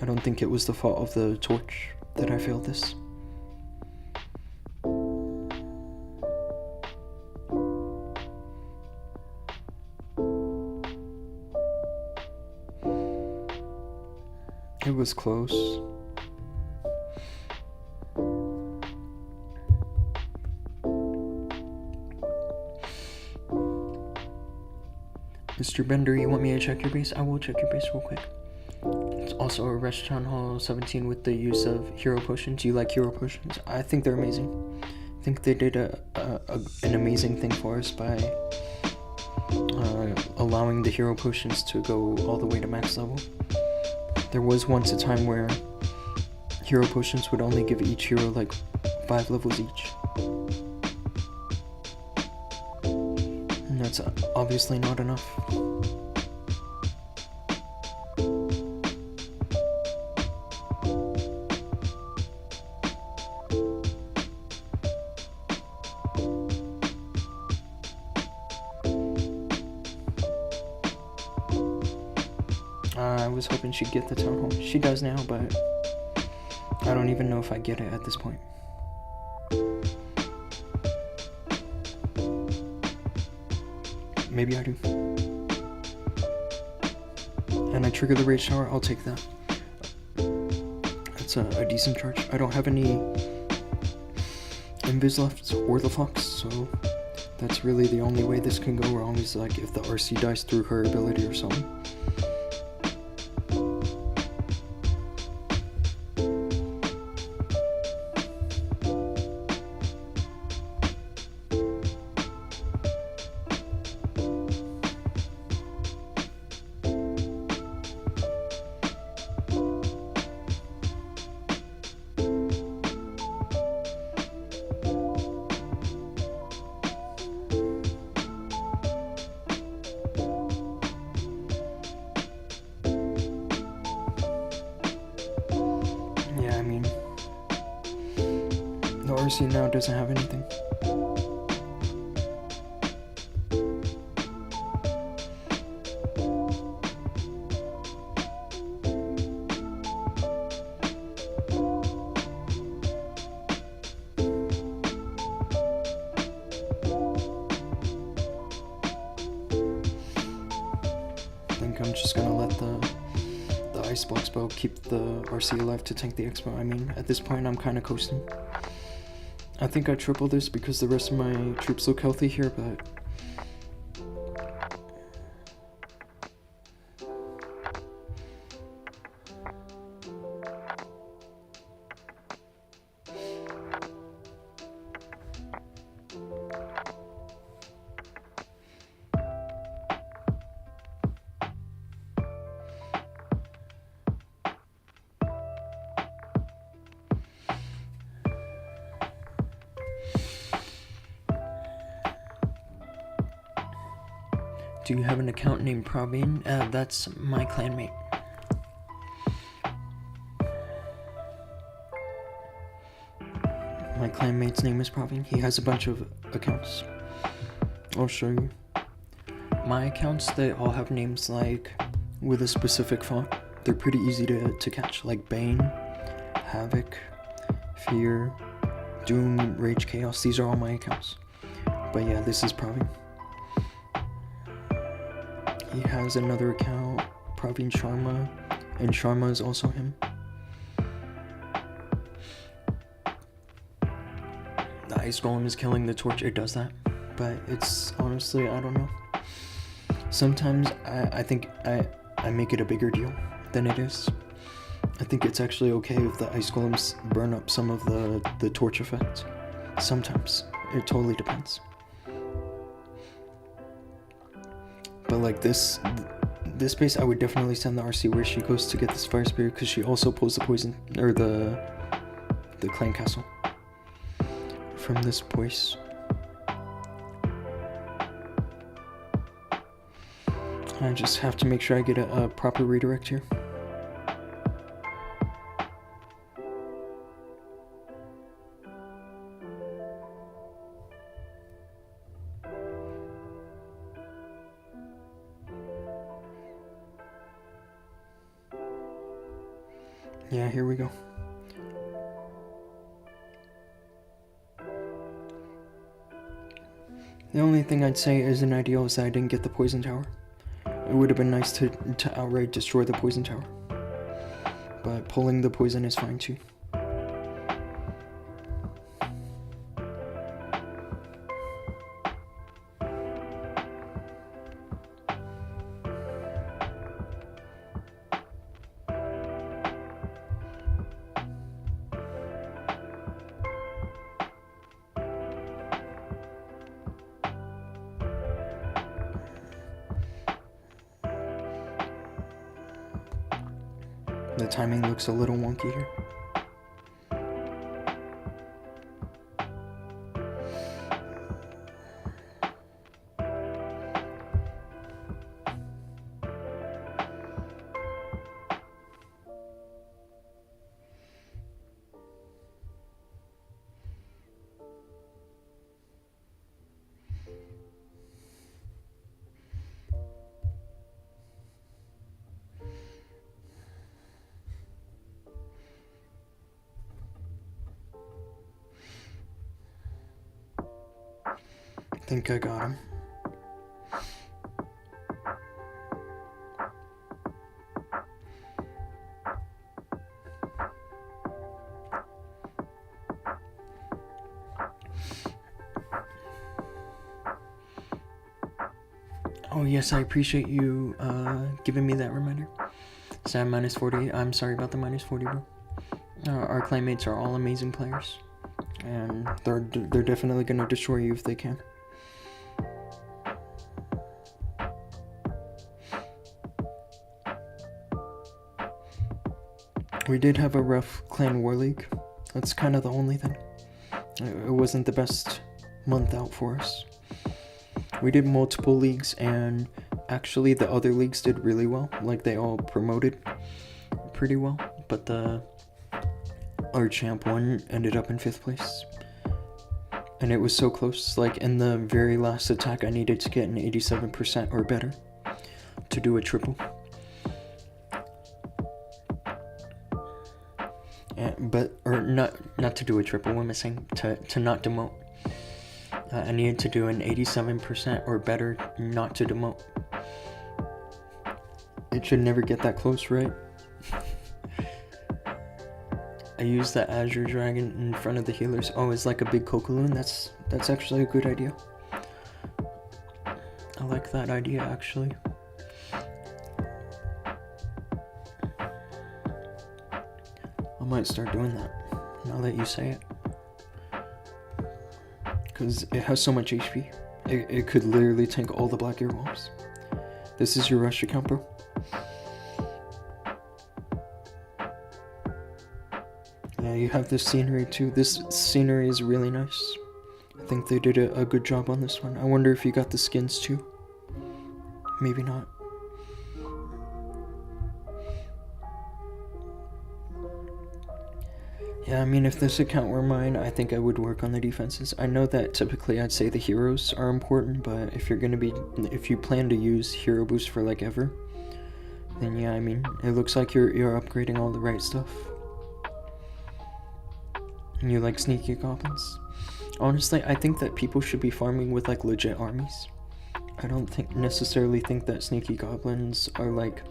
I don't think it was the fault of the torch that I failed this. It was close. Mr. Bender, you want me to check your base? I will check your base real quick. It's also a Rush Town Hall 17 with the use of hero potions. You like hero potions? I think they're amazing. I think they did an amazing thing for us by allowing the hero potions to go all the way to max level. There was once a time where hero potions would only give each hero like 5 levels each. And that's obviously not enough. I was hoping she'd get the town hall. She does now, but I don't even know if I get it at this point. Maybe I do. And I trigger the rage tower, I'll take that. That's a decent charge. I don't have any invis left or the fox, so that's really the only way this can go wrong is like if the RC dies through her ability or something. Yeah, I mean, the RC now doesn't have anything. I think I'm just gonna let the Icebox Bow keep the RC alive to tank the Expo. I mean, at this point I'm kind of coasting. I think I tripled this because the rest of my troops look healthy here, but Do you have an account named Praveen? That's my clanmate. My clanmate's name is Praveen. He has a bunch of accounts. I'll show you. My accounts, they all have names like with a specific font. They're pretty easy to catch, like Bane, Havoc, Fear, Doom, Rage, Chaos. These are all my accounts. But yeah, this is Praveen. He has another account, Praveen Sharma, and Sharma is also him. The Ice Golem is killing the torch. It does that, but it's honestly, I don't know. Sometimes I think I make it a bigger deal than it is. I think it's actually okay if the Ice Golems burn up some of the torch effect. Sometimes. It totally depends. But like this base, I would definitely send the RC where she goes to get this Fire Spirit, because she also pulls the poison, or the clan castle from this place. I just have to make sure I get a proper redirect here. Yeah, here we go. The only thing I'd say isn't ideal is that I didn't get the poison tower. It would have been nice to outright destroy the poison tower. But pulling the poison is fine too. The timing looks a little wonky here. I think I got him. Oh yes, I appreciate you giving me that reminder. Sam -40. I'm sorry about the -40, bro. Our clanmates are all amazing players, and they're definitely gonna destroy you if they can. We did have a rough clan war league. That's kind of the only thing. It wasn't the best month out for us. We did multiple leagues, and actually the other leagues did really well. Like, they all promoted pretty well, but our champ one ended up in 5th place. And it was so close. Like, in the very last attack, I needed to get an 87% or better to do a triple. Or not to do a triple, what am I saying? To not demote. I needed to do an 87% or better not to demote. It should never get that close, right? I used the Azure Dragon in front of the healers. Oh, it's like a big Kokoloon? That's actually a good idea. I like that idea, actually. I might start doing that, now that you say it. Because it has so much HP. It could literally tank all the black earwolves. This is your rush account, bro. Yeah, you have this scenery too. This scenery is really nice. I think they did a good job on this one. I wonder if you got the skins too. maybe not. Yeah, I mean, if this account were mine, I think I would work on the defenses. I know that typically I'd say the heroes are important, but if you plan to use hero boost for like ever, then yeah, I mean, it looks like you're upgrading all the right stuff. And you like sneaky goblins. Honestly, I think that people should be farming with like legit armies. I don't necessarily think that sneaky goblins are like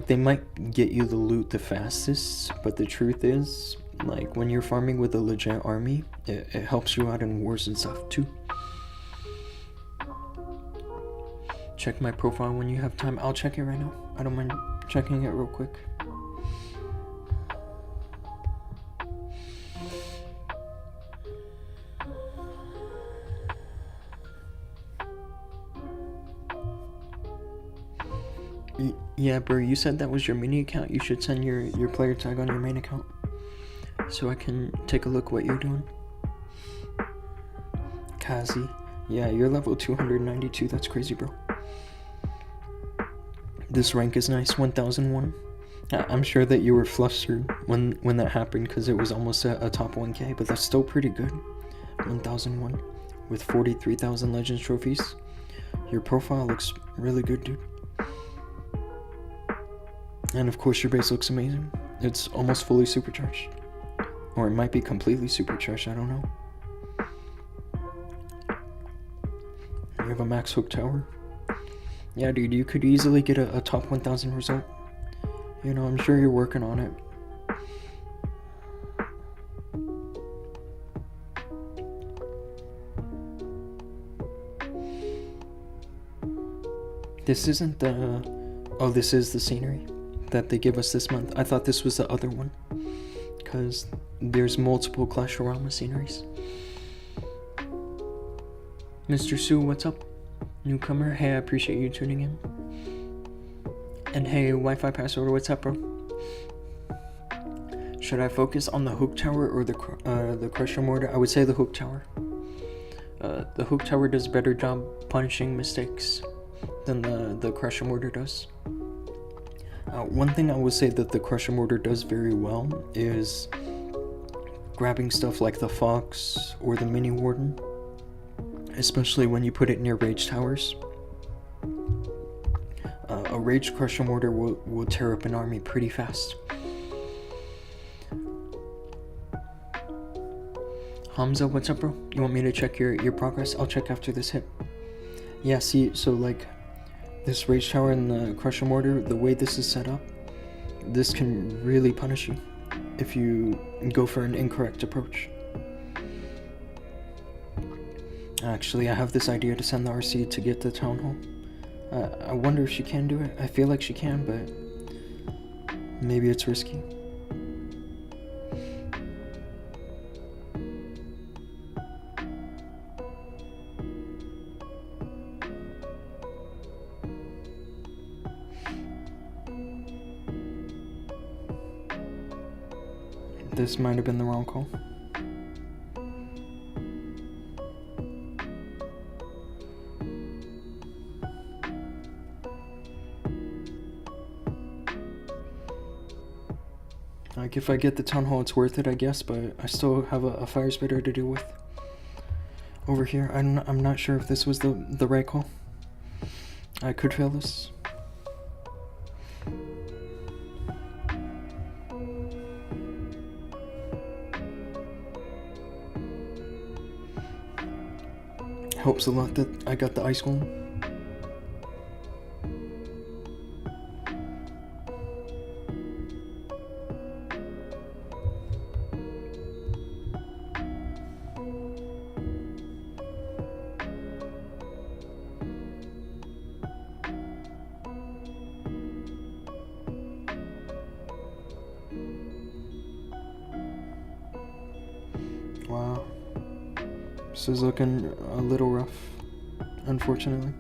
they might get you the loot the fastest, but the truth is, like, when you're farming with a legit army, it helps you out in wars and stuff too. Check my profile when you have time. I'll check it right now. I don't mind checking it real quick. Yeah, bro, you said that was your mini account. You should send your player tag on your main account so I can take a look what you're doing. Kazi. Yeah, you're level 292. That's crazy, bro. This rank is nice. 1001. I'm sure that you were flustered when that happened because it was almost a top 1k, but that's still pretty good. 1001 with 43,000 Legends trophies. Your profile looks really good, dude. And of course your base looks amazing. It's almost fully supercharged. Or it might be completely supercharged, I don't know. You have a max hook tower. Yeah, dude, you could easily get a top 1000 result. You know, I'm sure you're working on it. This isn't the... Oh, this is the scenery that they give us this month. I thought this was the other one, because there's multiple Clash-O-Rama sceneries. Mr. Sue, what's up? Newcomer, hey, I appreciate you tuning in. And hey, Wi-Fi password, what's up, bro? Should I focus on the hook tower or the crusher mortar? I would say the hook tower. The hook tower does a better job punishing mistakes than the crusher mortar does. One thing I would say that the crusher mortar does very well is grabbing stuff like the fox or the mini warden, especially when you put it near rage towers. A rage crusher mortar will tear up an army pretty fast. Hamza, what's up, bro? You want me to check your progress? I'll check after this hit. Yeah, see, so like this rage tower and the crusher mortar, the way this is set up, this can really punish you if you go for an incorrect approach. Actually, I have this idea to send the RC to get the town hall. I wonder if she can do it. I feel like she can, but maybe it's risky. This might have been the wrong call. Like, if I get the town hall, it's worth it, I guess, but I still have a fire spitter to deal with over here. I'm not sure if this was the right call. I could fail this. Helps a lot that I got the ice golem. Wow. This is looking a little rough, unfortunately.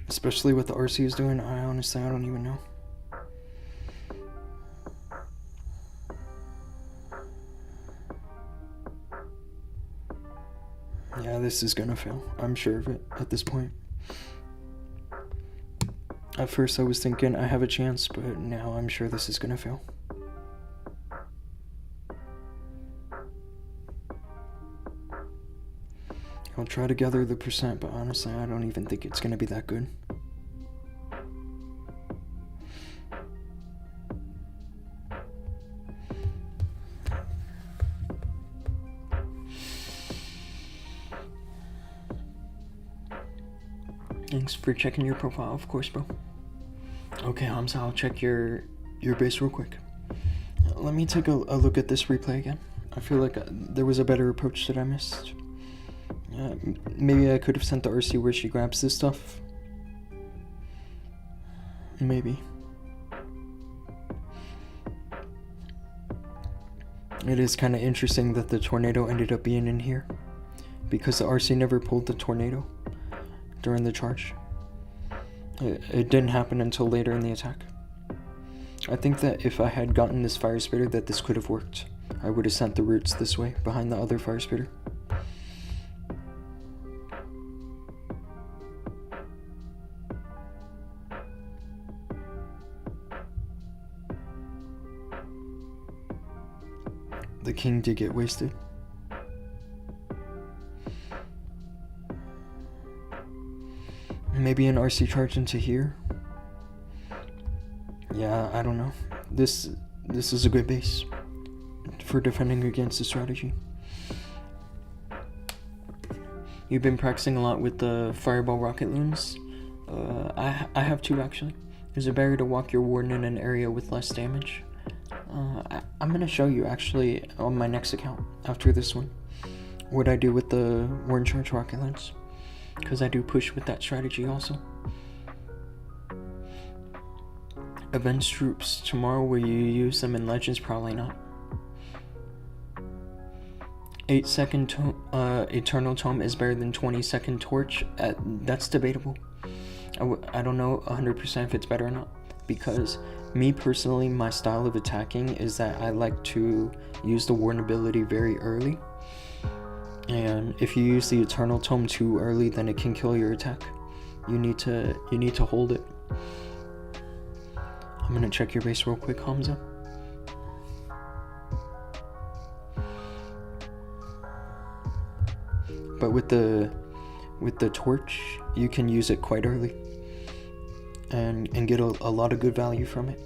Especially what the RC is doing, I honestly don't even know. Yeah, this is gonna fail. I'm sure of it at this point. At first I was thinking I have a chance, but now I'm sure this is gonna fail. I'll try to gather the percent, but honestly I don't even think it's gonna be that good. Thanks for checking your profile, of course, bro. Okay, Hamza, I'll check your base real quick. Let me take a look at this replay again. I feel like there was a better approach that I missed. Maybe I could have sent the RC where she grabs this stuff. Maybe. It is kind of interesting that the tornado ended up being in here, because the RC never pulled the tornado during the charge. It didn't happen until later in the attack. I think that if I had gotten this fire spitter, that this could have worked. I would have sent the roots this way, behind the other fire spitter. The king did get wasted. Maybe an RC charge into here? Yeah, I don't know. This is a good base for defending against the strategy. You've been practicing a lot with the fireball rocket loons. I have two actually. There's a barrier to walk your warden in an area with less damage. I'm gonna show you actually on my next account after this one what I do with the warden charge rocket lance, because I do push with that strategy also. Events troops tomorrow, will you use them in Legends? Probably not. 8-second Eternal Tome is better than 20-second Torch. That's debatable. I don't know 100% if it's better or not, because me personally, my style of attacking is that I like to use the Warden ability very early, and if you use the Eternal Tome too early, then it can kill your attack. You need to hold it. I'm gonna check your base real quick, Hamza. But with the torch, you can use it quite early and get a lot of good value from it.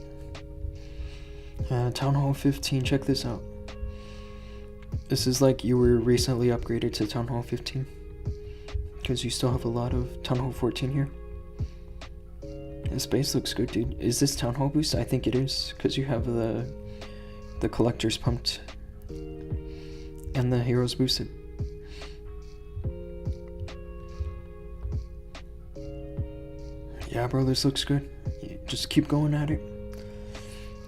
Town Hall 15, check this out. This is like you were recently upgraded to Town Hall 15, because you still have a lot of Town Hall 14 here. This base looks good, dude. Is this Town Hall boost? I think it is, because you have the collectors pumped and the heroes boosted. Yeah, bro, this looks good. Just keep going at it.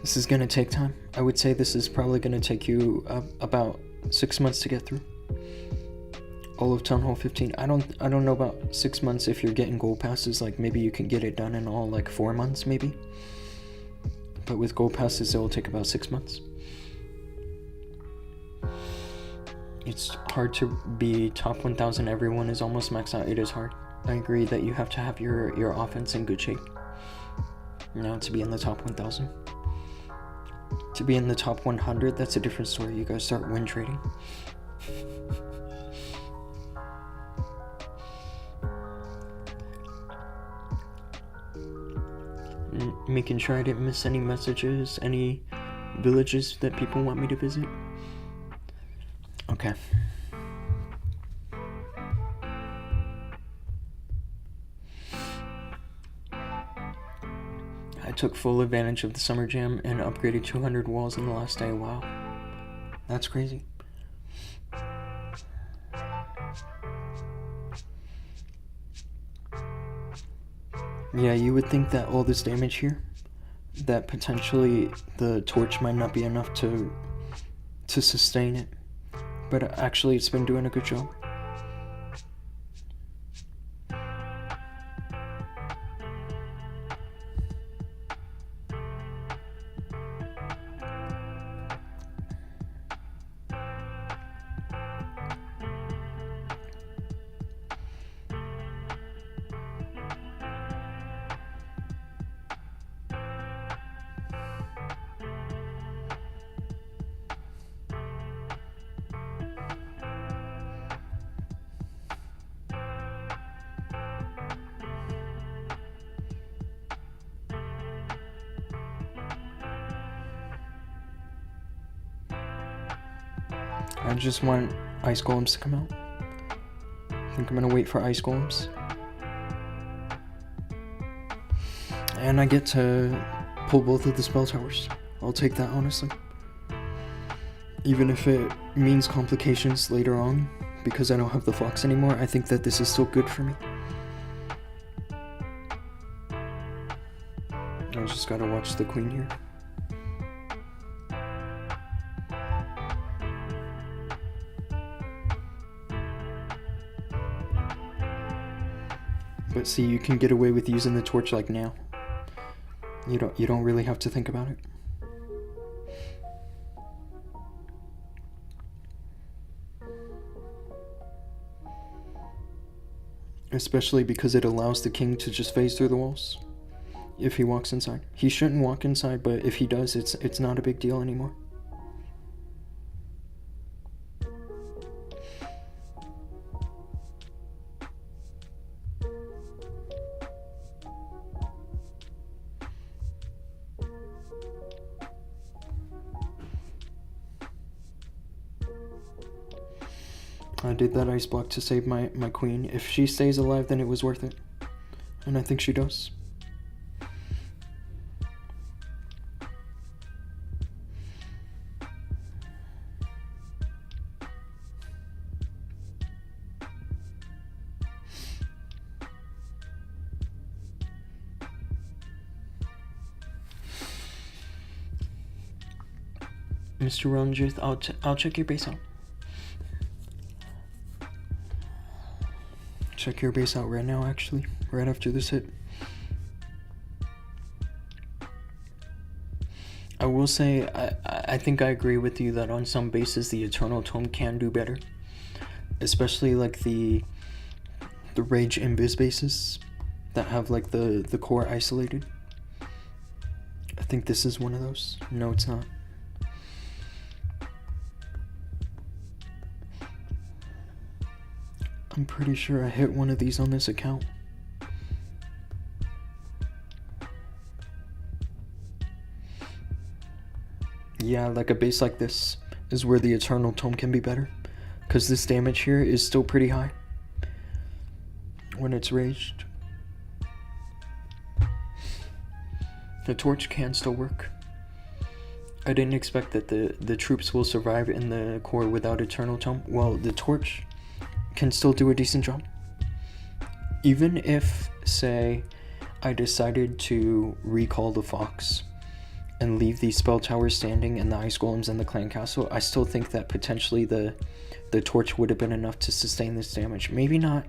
This is gonna take time. I would say this is probably gonna take you about 6 months to get through all of Town Hall 15. I don't know about 6 months if you're getting gold passes. Like maybe you can get it done in all like 4 months maybe. But with gold passes, it will take about 6 months. It's hard to be top 1,000. Everyone is almost maxed out. It is hard. I agree that you have to have your offense in good shape now to be in the top 1,000. To be in the top 100, that's a different story. You gotta start win trading. Making sure I didn't miss any messages, any villages that people want me to visit. Okay. I took full advantage of the summer jam and upgraded 200 walls in the last day. Wow. That's crazy. Yeah, you would think that all this damage here, that potentially the torch might not be enough to sustain it. But actually it's been doing a good job. I just want ice golems to come out. I think I'm gonna wait for ice golems. And I get to pull both of the spell towers. I'll take that, honestly. Even if it means complications later on, because I don't have the fox anymore, I think that this is still good for me. I just gotta watch the queen here. But see, you can get away with using the torch like now. You don't really have to think about it. Especially because it allows the king to just phase through the walls if he walks inside. He shouldn't walk inside, but if he does, it's not a big deal anymore. I did that ice block to save my queen. If she stays alive, then it was worth it. And I think she does. Mr. Ronjith, I'll check your base out. Check your base out right now, actually, right after this hit. I will say, I think I agree with you that on some bases the Eternal Tome can do better. Especially like the Rage Invis bases that have like the core isolated. I think this is one of those. No, it's not. I'm pretty sure I hit one of these on this account. Yeah, like a base like this is where the Eternal Tome can be better, because this damage here is still pretty high when it's raged. The torch can still work. I didn't expect that the troops will survive in the core without Eternal Tome. Well, the torch can still do a decent job. Even if, say, I decided to recall the fox and leave these spell towers standing and the ice golems and the clan castle, I still think that potentially the torch would have been enough to sustain this damage. Maybe not.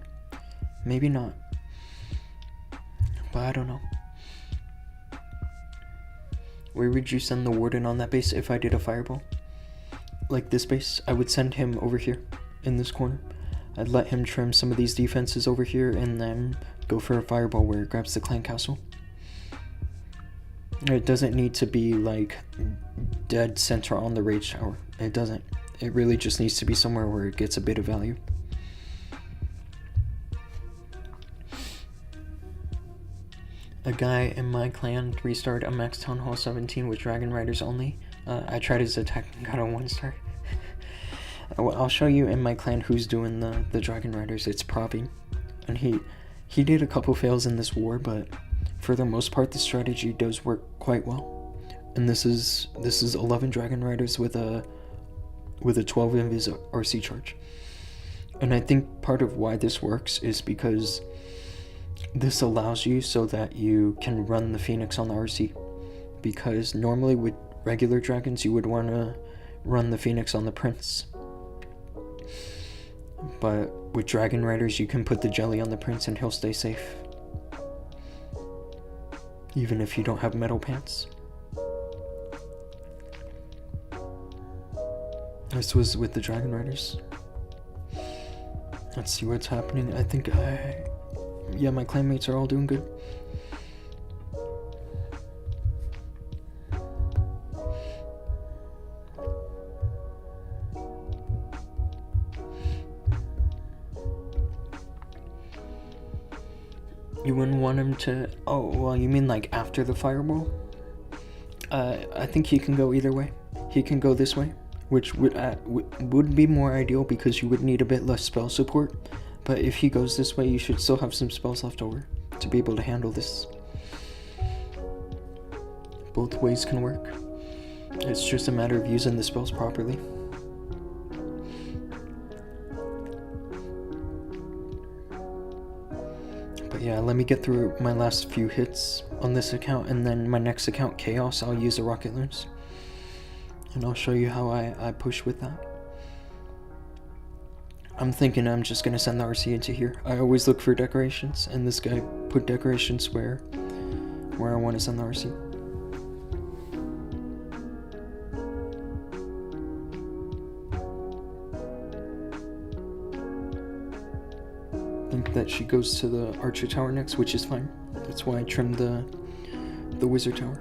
Maybe not. But I don't know. Where would you send the warden on that base if I did a fireball? Like this base, I would send him over here in this corner. I'd let him trim some of these defenses over here and then go for a fireball where it grabs the clan castle. It doesn't need to be like dead center on the rage tower. It doesn't. It really just needs to be somewhere where it gets a bit of value. A guy in my clan 3-starred a max Town Hall 17 with Dragon Riders only. I tried his attack and got a 1-star. I'll show you in my clan who's doing the Dragon Riders. It's Pravi, and he did a couple fails in this war, but for the most part the strategy does work quite well. And this is 11 Dragon Riders with a 12 invis RC charge. And I think part of why this works is because this allows you so that you can run the Phoenix on the RC, because normally with regular dragons you would want to run the Phoenix on the Prince. But with Dragon Riders, you can put the jelly on the Prince and he'll stay safe. Even if you don't have metal pants. This was with the Dragon Riders. Let's see what's happening. I think yeah, my clanmates are all doing good. You wouldn't want him to... Oh, well, you mean like after the fireball? I think he can go either way. He can go this way, which would be more ideal because you would need a bit less spell support. But if he goes this way, you should still have some spells left over to be able to handle this. Both ways can work. It's just a matter of using the spells properly. But yeah, let me get through my last few hits on this account, and then my next account, Chaos, I'll use the Rocket Loons. And I'll show you how I push with that. I'm thinking I'm just gonna send the RC into here. I always look for decorations, and this guy put decorations where I want to send the RC. I think that she goes to the Archer Tower next, which is fine. That's why I trimmed the Wizard Tower.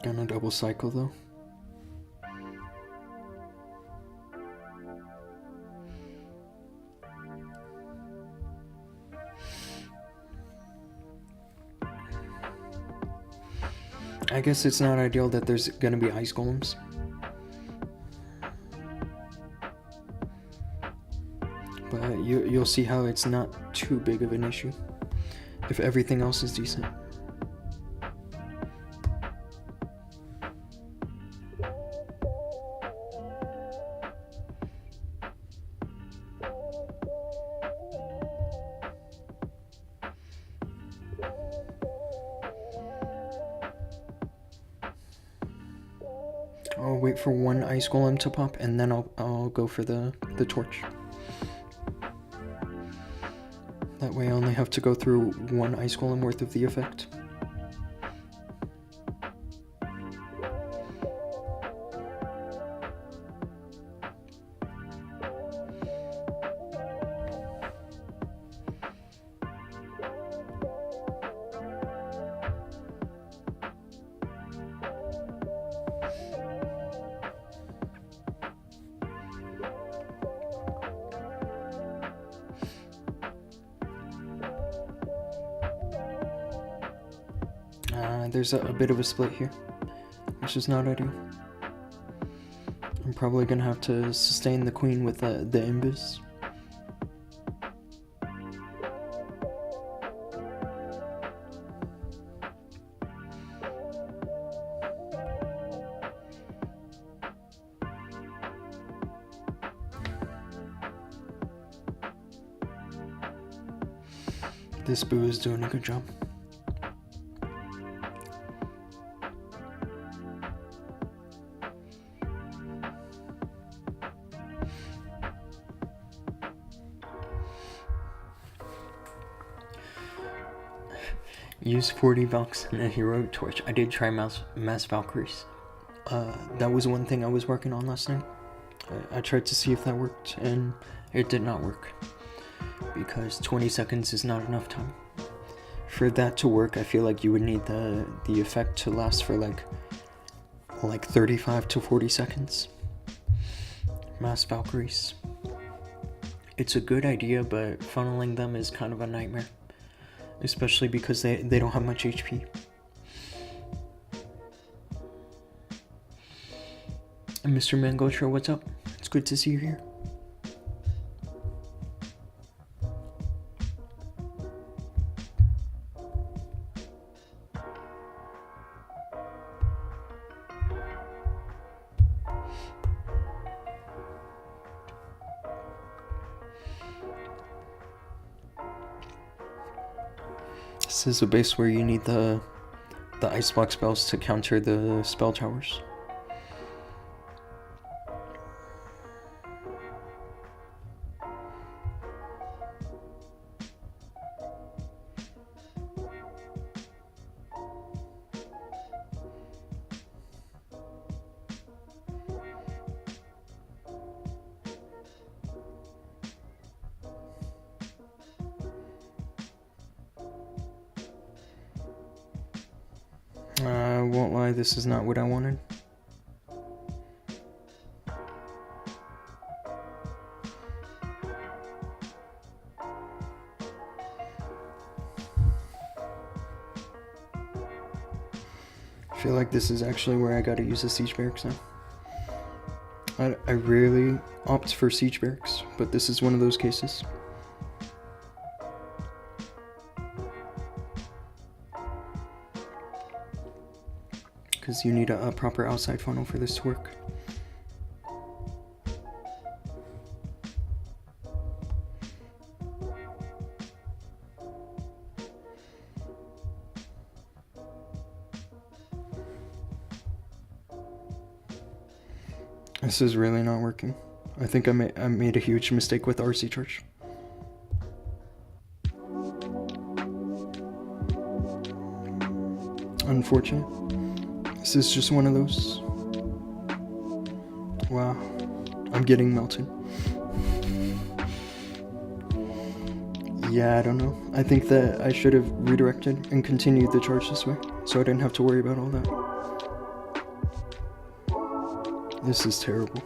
Gonna double cycle though. I guess it's not ideal that there's gonna be ice golems. But you'll see how it's not too big of an issue if everything else is decent. I'll wait for one ice golem to pop, and then I'll go for the torch. That way I only have to go through one ice golem worth of the effect. There's a bit of a split here, which is not ideal. I'm probably gonna have to sustain the queen with the Imbus. This boo is doing a good job. Use 40 Valks and a heroic torch. I did try mass Valkyries. That was one thing I was working on last night. I tried to see if that worked, and it did not work. Because 20 seconds is not enough time. For that to work, I feel like you would need the effect to last for like 35 to 40 seconds. Mass Valkyries. It's a good idea, but funneling them is kind of a nightmare. Especially because they don't have much HP. And Mr. Mangotra, what's up? It's good to see you here. This is a base where you need the ice block spells to counter the spell towers. I won't lie, this is not what I wanted. feel like this is actually where I gotta use a siege barracks now. I rarely opt for siege barracks, but this is one of those cases. Because you need a proper outside funnel for this to work. This is really not working. I think I made a huge mistake with RC charge. Unfortunate. This is just one of those. Wow. I'm getting melted. Yeah, I don't know. I think that I should have redirected and continued the charge this way, so I didn't have to worry about all that. This is terrible.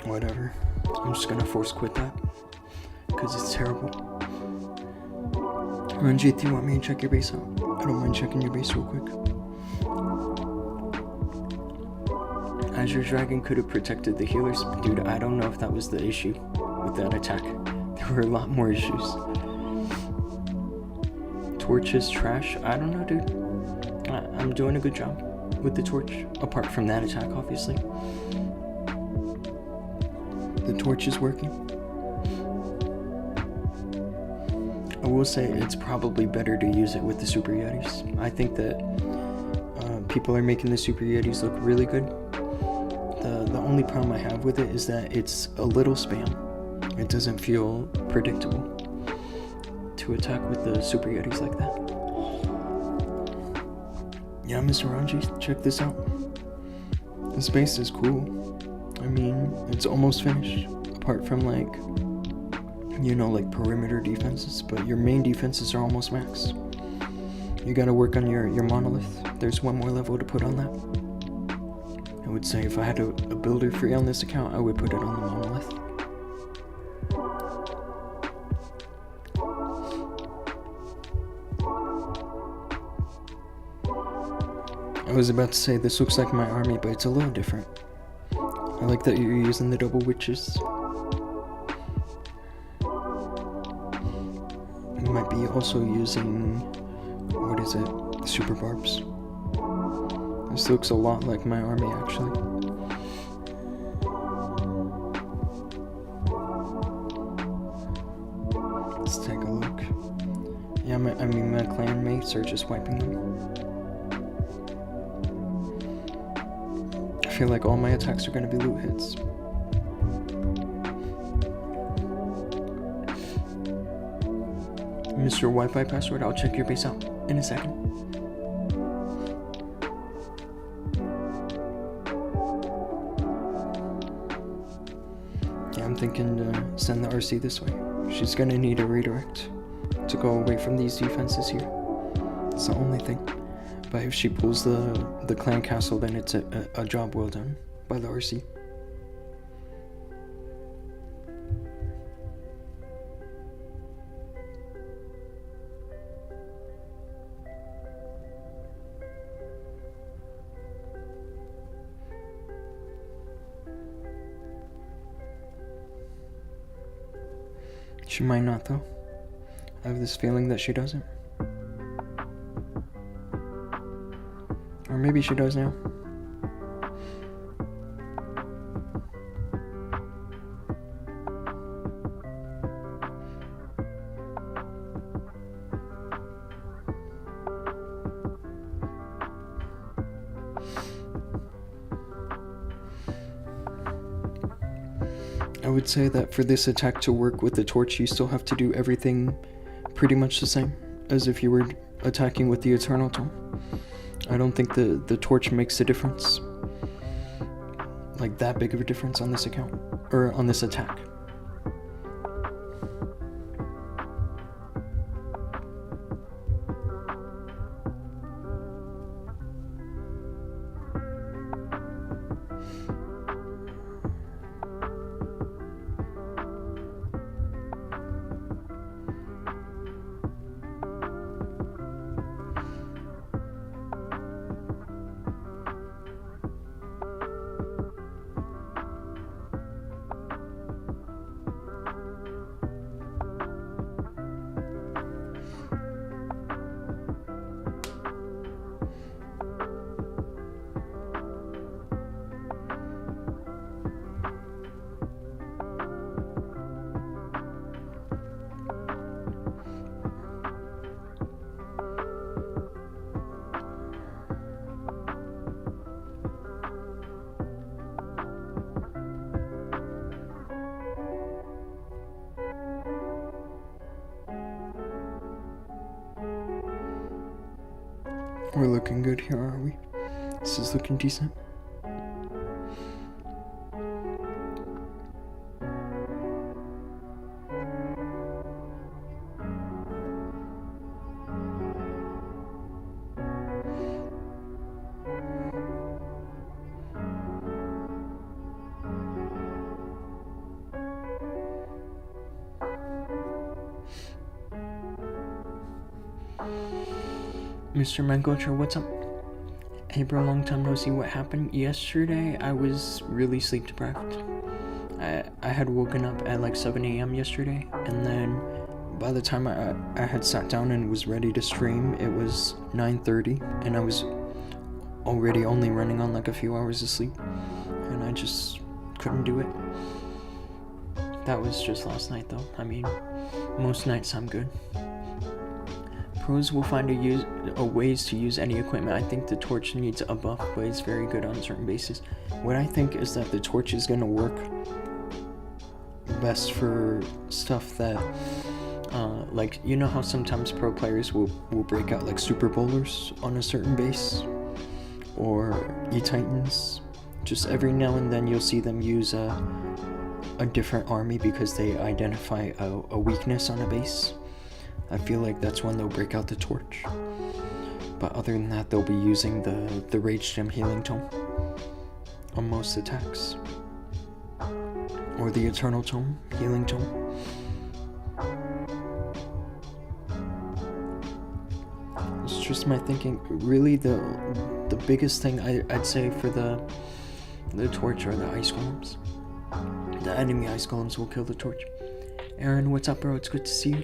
Whatever. I'm just gonna force quit that. Because it's terrible. Ranjit, do you want me to check your base out? I don't mind checking your base real quick. Azure Dragon could have protected the healers. Dude, I don't know if that was the issue with that attack. There were a lot more issues. Torch is trash. I don't know, dude. I'm doing a good job with the torch, apart from that attack, obviously. The torch is working. I will say it's probably better to use it with the Super Yetis. I think that people are making the Super Yetis look really good. The only problem I have with it is that it's a little spam. It doesn't feel predictable to attack with the Super Yetis like that. Yeah, Mr. Ranji, check this out. This base is cool. I mean, it's almost finished, apart from like, you know, like perimeter defenses, but your main defenses are almost max. You gotta work on your monolith. There's one more level to put on that. I would say if I had a builder free on this account, I would put it on the monolith. I was about to say this looks like my army, but it's a little different. I like that you're using the double witches. You might be also using, what is it, super barbs. This looks a lot like my army, actually. Let's take a look. Yeah, my clan mates are just wiping them. I feel like all my attacks are going to be loot hits. Mr. Wi-Fi password, I'll check your base out in a second. Yeah, I'm thinking to send the RC this way. She's going to need a redirect to go away from these defenses here. It's the only thing. But if she pulls the clan castle, then it's a job well done by the RC. She might not, though. I have this feeling that she doesn't. Or maybe she does now. I would say that for this attack to work with the torch, you still have to do everything pretty much the same as if you were attacking with the Eternal Tome. I don't think the torch makes a difference, like that big of a difference on this account, or on this attack. We're looking good here, are we? This is looking decent. Mr. Mangocha, what's up? Hey bro, long time no see. What happened yesterday? I was really sleep deprived. I had woken up at like 7 a.m. yesterday, and then by the time I had sat down and was ready to stream, it was 9:30, and I was already only running on like a few hours of sleep, and I just couldn't do it. That was just last night though. I mean, most nights I'm good. Pros will find a ways to use any equipment. I think the torch needs a buff, but it's very good on certain bases. What I think is that the torch is going to work best for stuff that, like, you know how sometimes pro players will break out like super bowlers on a certain base, or E-Titans. Just every now and then you'll see them use a different army because they identify a weakness on a base. I feel like that's when they'll break out the torch. But other than that, they'll be using the Rage Gem Healing Tome on most attacks. Or the Eternal Tome, Healing Tome. It's just my thinking. Really, the biggest thing I'd say for the torch are the Ice Golems. The enemy Ice Golems will kill the torch. Aaron, what's up, bro? It's good to see you.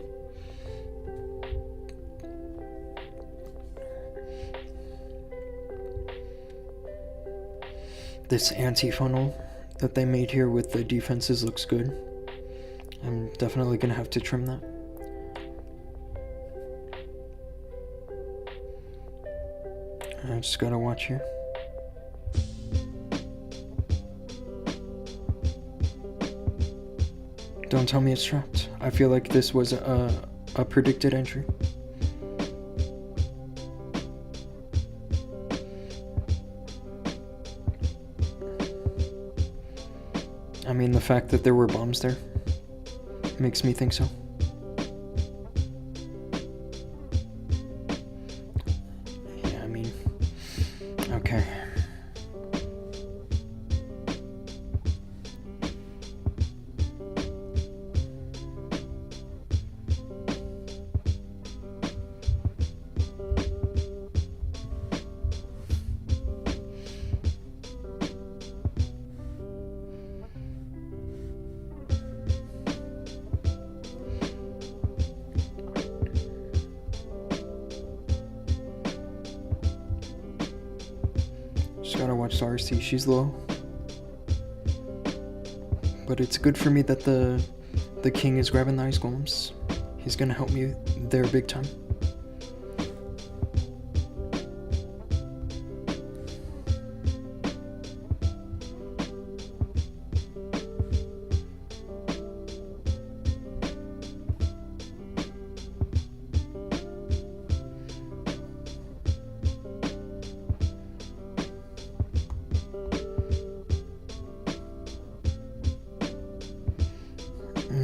This anti-funnel that they made here with the defenses looks good. I'm definitely gonna have to trim that. I just gotta watch here. Don't tell me it's trapped. I feel like this was a predicted entry. I mean, the fact that there were bombs there makes me think so. Yeah, I mean, okay. Just gotta watch the RC, she's low. But it's good for me that the king is grabbing the Ice Golems. He's gonna help me there big time.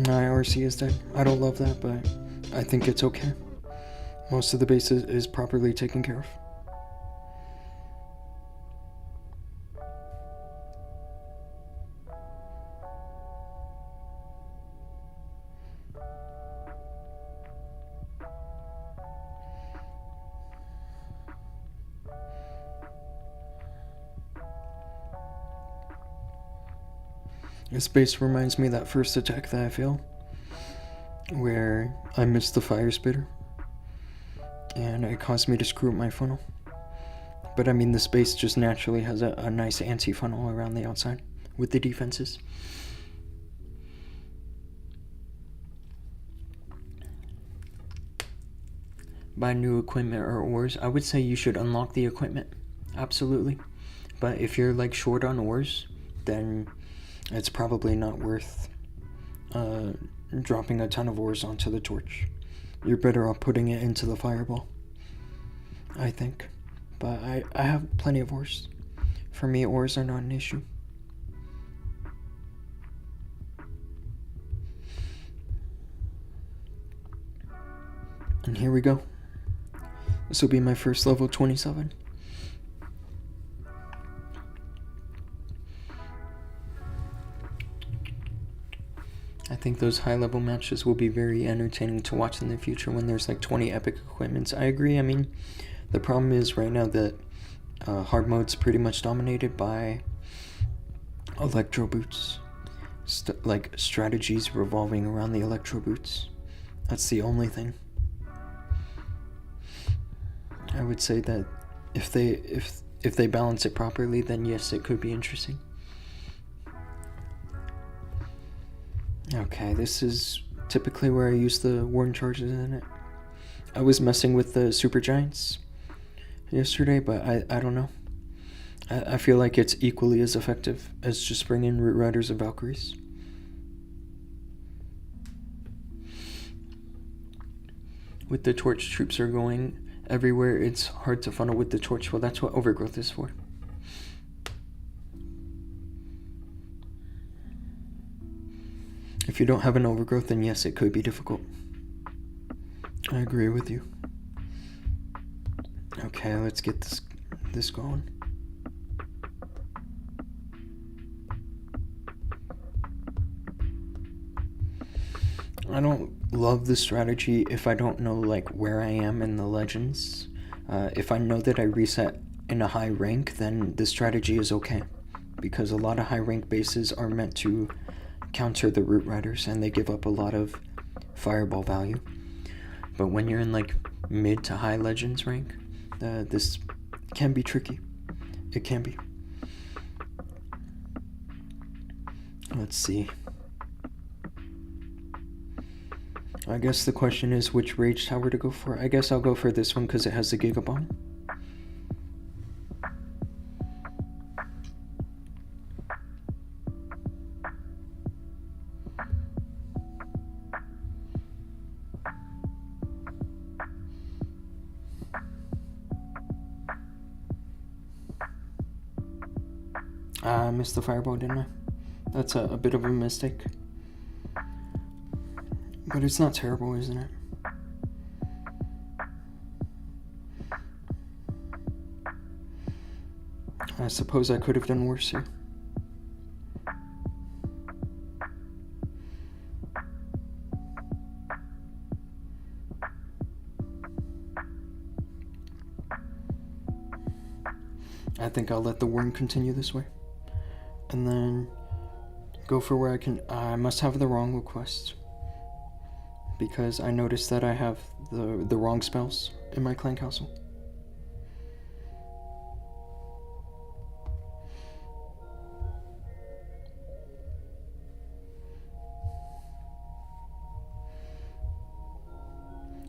My RC is dead. I don't love that, but I think it's okay. Most of the base is properly taken care of. This base reminds me of that first attack that I failed, where I missed the fire spitter, and it caused me to screw up my funnel. But I mean, this base just naturally has a nice anti-funnel around the outside with the defenses. Buy new equipment or ores. I would say you should unlock the equipment, absolutely. But if you're like short on ores, then it's probably not worth dropping a ton of ores onto the torch. You're better off putting it into the fireball, I think. but I have plenty of ores. For me, ores are not an issue. And here we go. This will be my first level 27. I think those high level matches will be very entertaining to watch in the future when there's like 20 epic equipments. I agree. I mean, the problem is right now that hard mode's pretty much dominated by electro boots. Like strategies revolving around the electro boots. That's the only thing. I would say that if they balance it properly, then yes, it could be interesting. Okay, this is typically where I use the warden charges in it. I was messing with the super giants yesterday, but I don't know. I feel like it's equally as effective as just bringing root riders and valkyries. With the torch, troops are going everywhere. It's hard to funnel with the torch. Well, that's what overgrowth is for. If you don't have an overgrowth, then yes, it could be difficult. I agree with you. Okay, let's get this going. I don't love the strategy if I don't know like where I am in the legends. If I know that I reset in a high rank, then the strategy is okay, because a lot of high rank bases are meant to counter the root riders and they give up a lot of fireball value. But when you're in like mid to high legends rank, this can be tricky. It can be. Let's see. I guess the question is which rage tower to go for. I guess I'll go for this one because it has the Giga Bomb. I missed the fireball, didn't I? That's a bit of a mistake. But it's not terrible, isn't it? I suppose I could have done worse here. I think I'll let the worm continue this way. And then go for where I must have the wrong request, because I noticed that I have the wrong spells in my clan castle.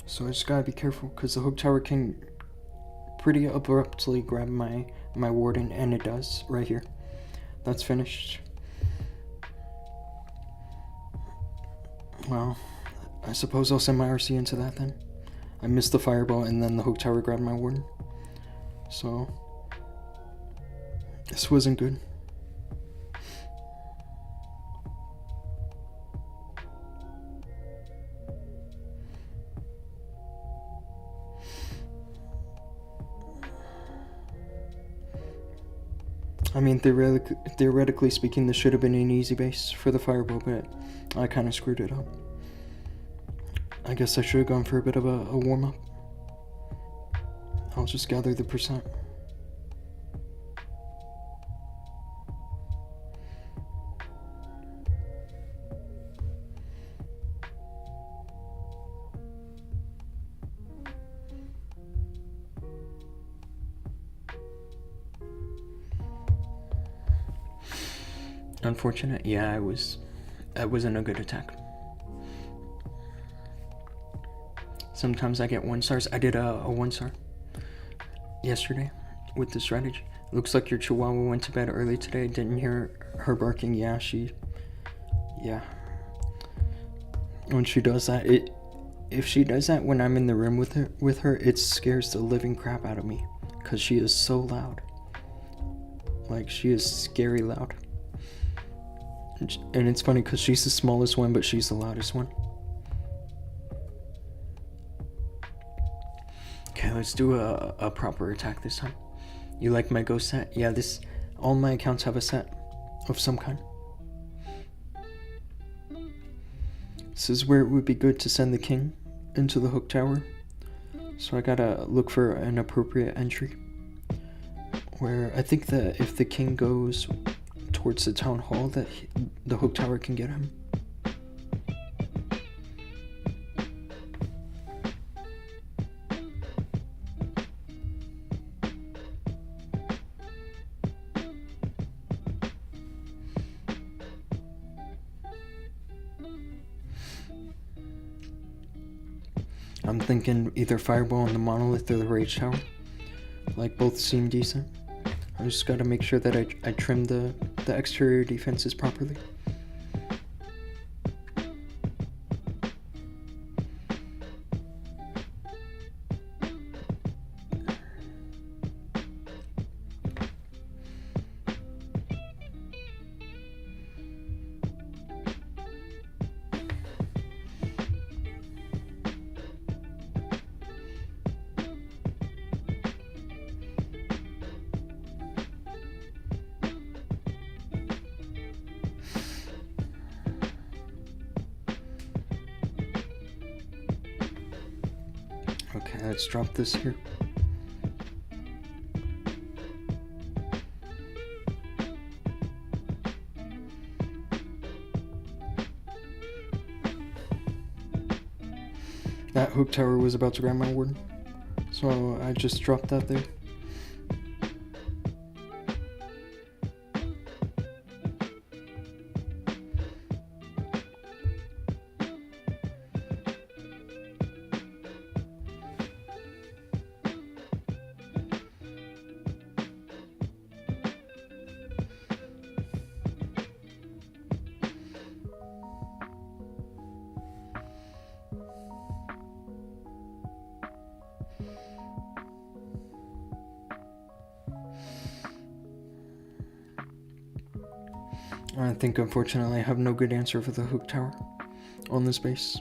So I just gotta be careful, because the hook tower can pretty abruptly grab my warden, and it does right here. That's finished. Well, I suppose I'll send my RC into that then. I missed the fireball and then the hook tower grabbed my warden. So, this wasn't good. I mean, theoretically speaking, this should have been an easy base for the fireball, but I kind of screwed it up. I guess I should have gone for a bit of a warm-up. I'll just gather the percent. Unfortunate. Yeah, that wasn't a good attack. Sometimes I get 1-stars. I did a 1-star yesterday with the strategy. Looks like your chihuahua went to bed early today. Didn't hear her barking. Yeah. When she does that, if she does that when I'm in the room with her, it scares the living crap out of me. because she is so loud. Like, she is scary loud. And it's funny because she's the smallest one, but she's the loudest one. Okay, let's do a proper attack this time. You like my ghost set? Yeah, all my accounts have a set of some kind. This is where it would be good to send the king into the hook tower. So I gotta look for an appropriate entry. Where I think that if the king goes towards the town hall, that the hook tower can get him. I'm thinking either Fireball on the Monolith or the Rage Tower. Like, both seem decent. I just gotta make sure that I trim the exterior defenses properly. Okay, let's drop this here. That hook tower was about to grab my warden, so I just dropped that there. I think, unfortunately, I have no good answer for the hook tower on this base.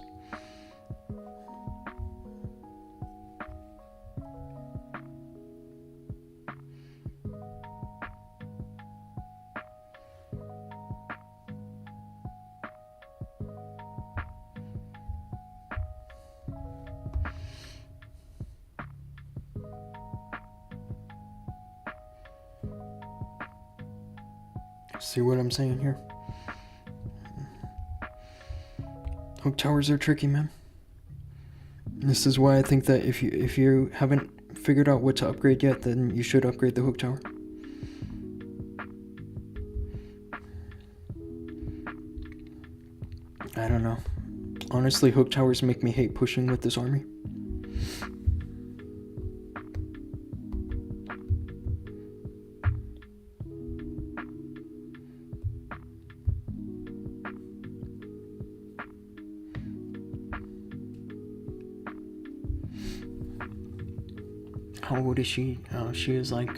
See what I'm saying here? Hook towers are tricky, man. This is why I think that if you haven't figured out what to upgrade yet, then you should upgrade the hook tower. I don't know. Honestly, hook towers make me hate pushing with this army. How old is she? She is like,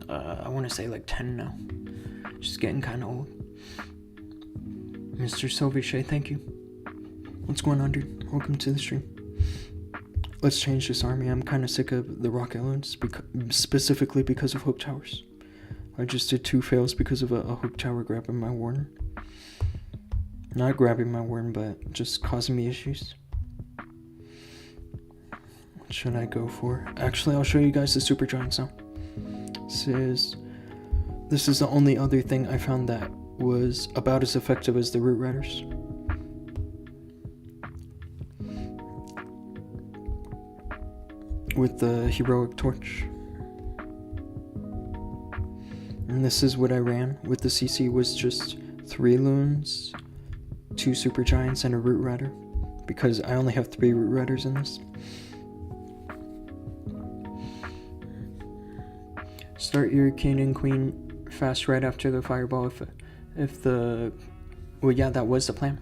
I want to say like 10 now. She's getting kind of old. Mr. Silvershay, thank you. What's going on, dude? Welcome to the stream. Let's change this army. I'm kind of sick of the rocket loads, specifically because of hook towers. I just did 2 fails because of a hook tower grabbing my warden. Not grabbing my warden, but just causing me issues. What should I go for? Actually, I'll show you guys the super giants now. This is the only other thing I found that was about as effective as the root riders. With the heroic torch. And this is what I ran with the CC, was just 3 loons, 2 super giants, and a root rider, because I only have 3 root riders in this. Start your king and queen fast right after the fireball if the well, yeah, that was the plan.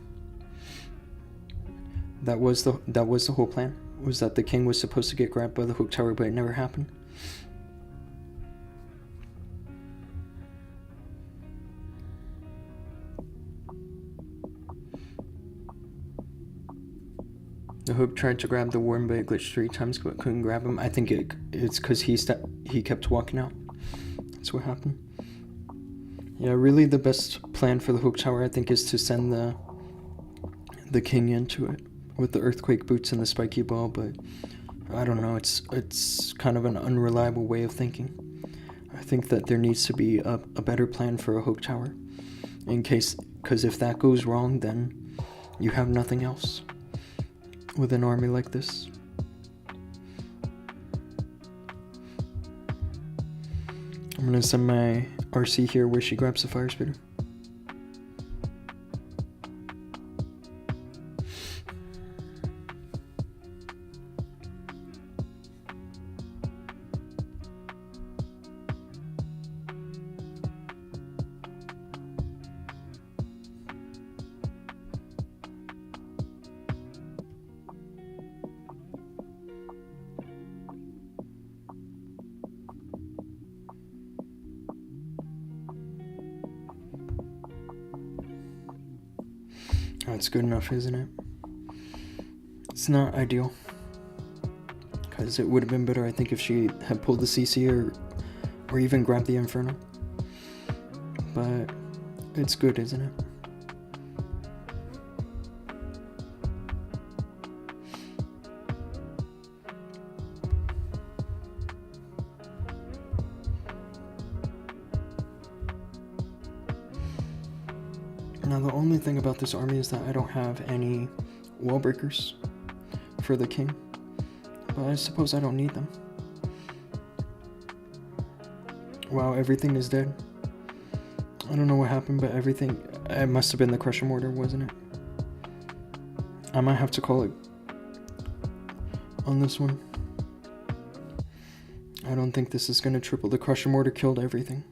That was the whole plan, was that the king was supposed to get grabbed by the hook tower, but it never happened. The hook tried to grab the worm, but it glitched 3 times but couldn't grab him. I think it's because he kept walking out. That's what happened. Yeah, really the best plan for the hook tower, I think, is to send the king into it with the earthquake boots and the spiky ball, but I don't know, it's kind of an unreliable way of thinking. I think that there needs to be a better plan for a hook tower, because if that goes wrong, then you have nothing else with an army like this. I'm gonna send my RC here where she grabs the fire spitter. That's good enough, isn't it? It's not ideal, because it would have been better, I think, if she had pulled the CC or even grabbed the Inferno. But it's good, isn't it? Now the only thing about this army is that I don't have any wall breakers for the king, but I suppose I don't need them. Wow, everything is dead. I don't know what happened, but it must have been the Crusher Mortar, wasn't it? I might have to call it on this one. I don't think this is gonna triple. The Crusher Mortar killed everything.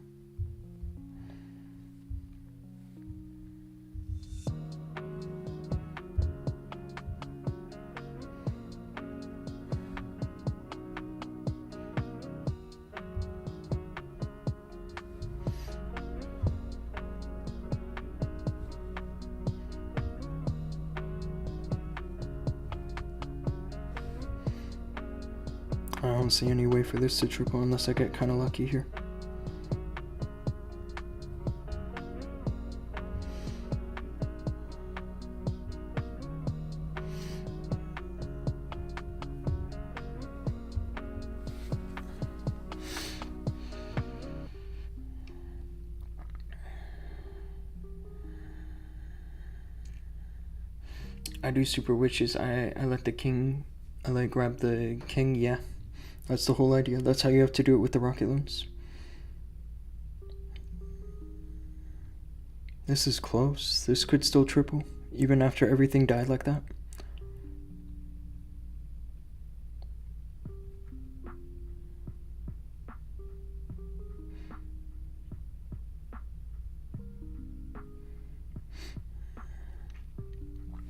I don't see any way for this to triple unless I get kind of lucky here. I do super witches. I let the king, grab the king, yeah. That's the whole idea. That's how you have to do it with the rocket loons. This is close. This could still triple, even after everything died like that.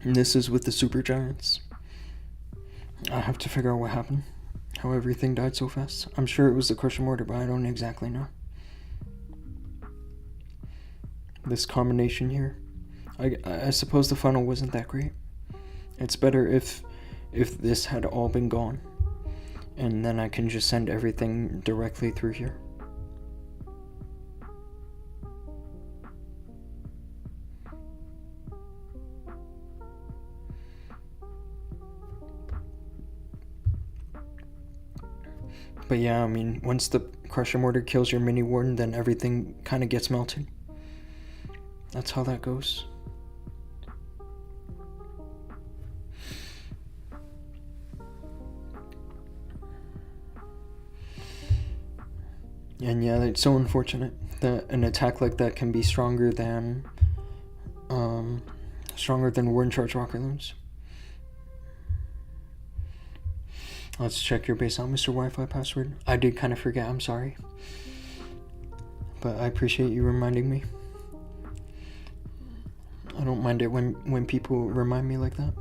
And this is with the super giants. I have to figure out what happened. How everything died so fast. I'm sure it was the Crusher Mortar, but I don't exactly know. This combination here. I suppose the funnel wasn't that great. It's better if this had all been gone. And then I can just send everything directly through here. But yeah, I mean, once the Crusher Mortar kills your mini warden, then everything kind of gets melted. That's how that goes. And yeah, it's so unfortunate that an attack like that can be stronger than Warden Charge Rocket Loons. Let's check your base out, Mr. Wi-Fi password. I did kind of forget, I'm sorry. But I appreciate you reminding me. I don't mind it when people remind me like that.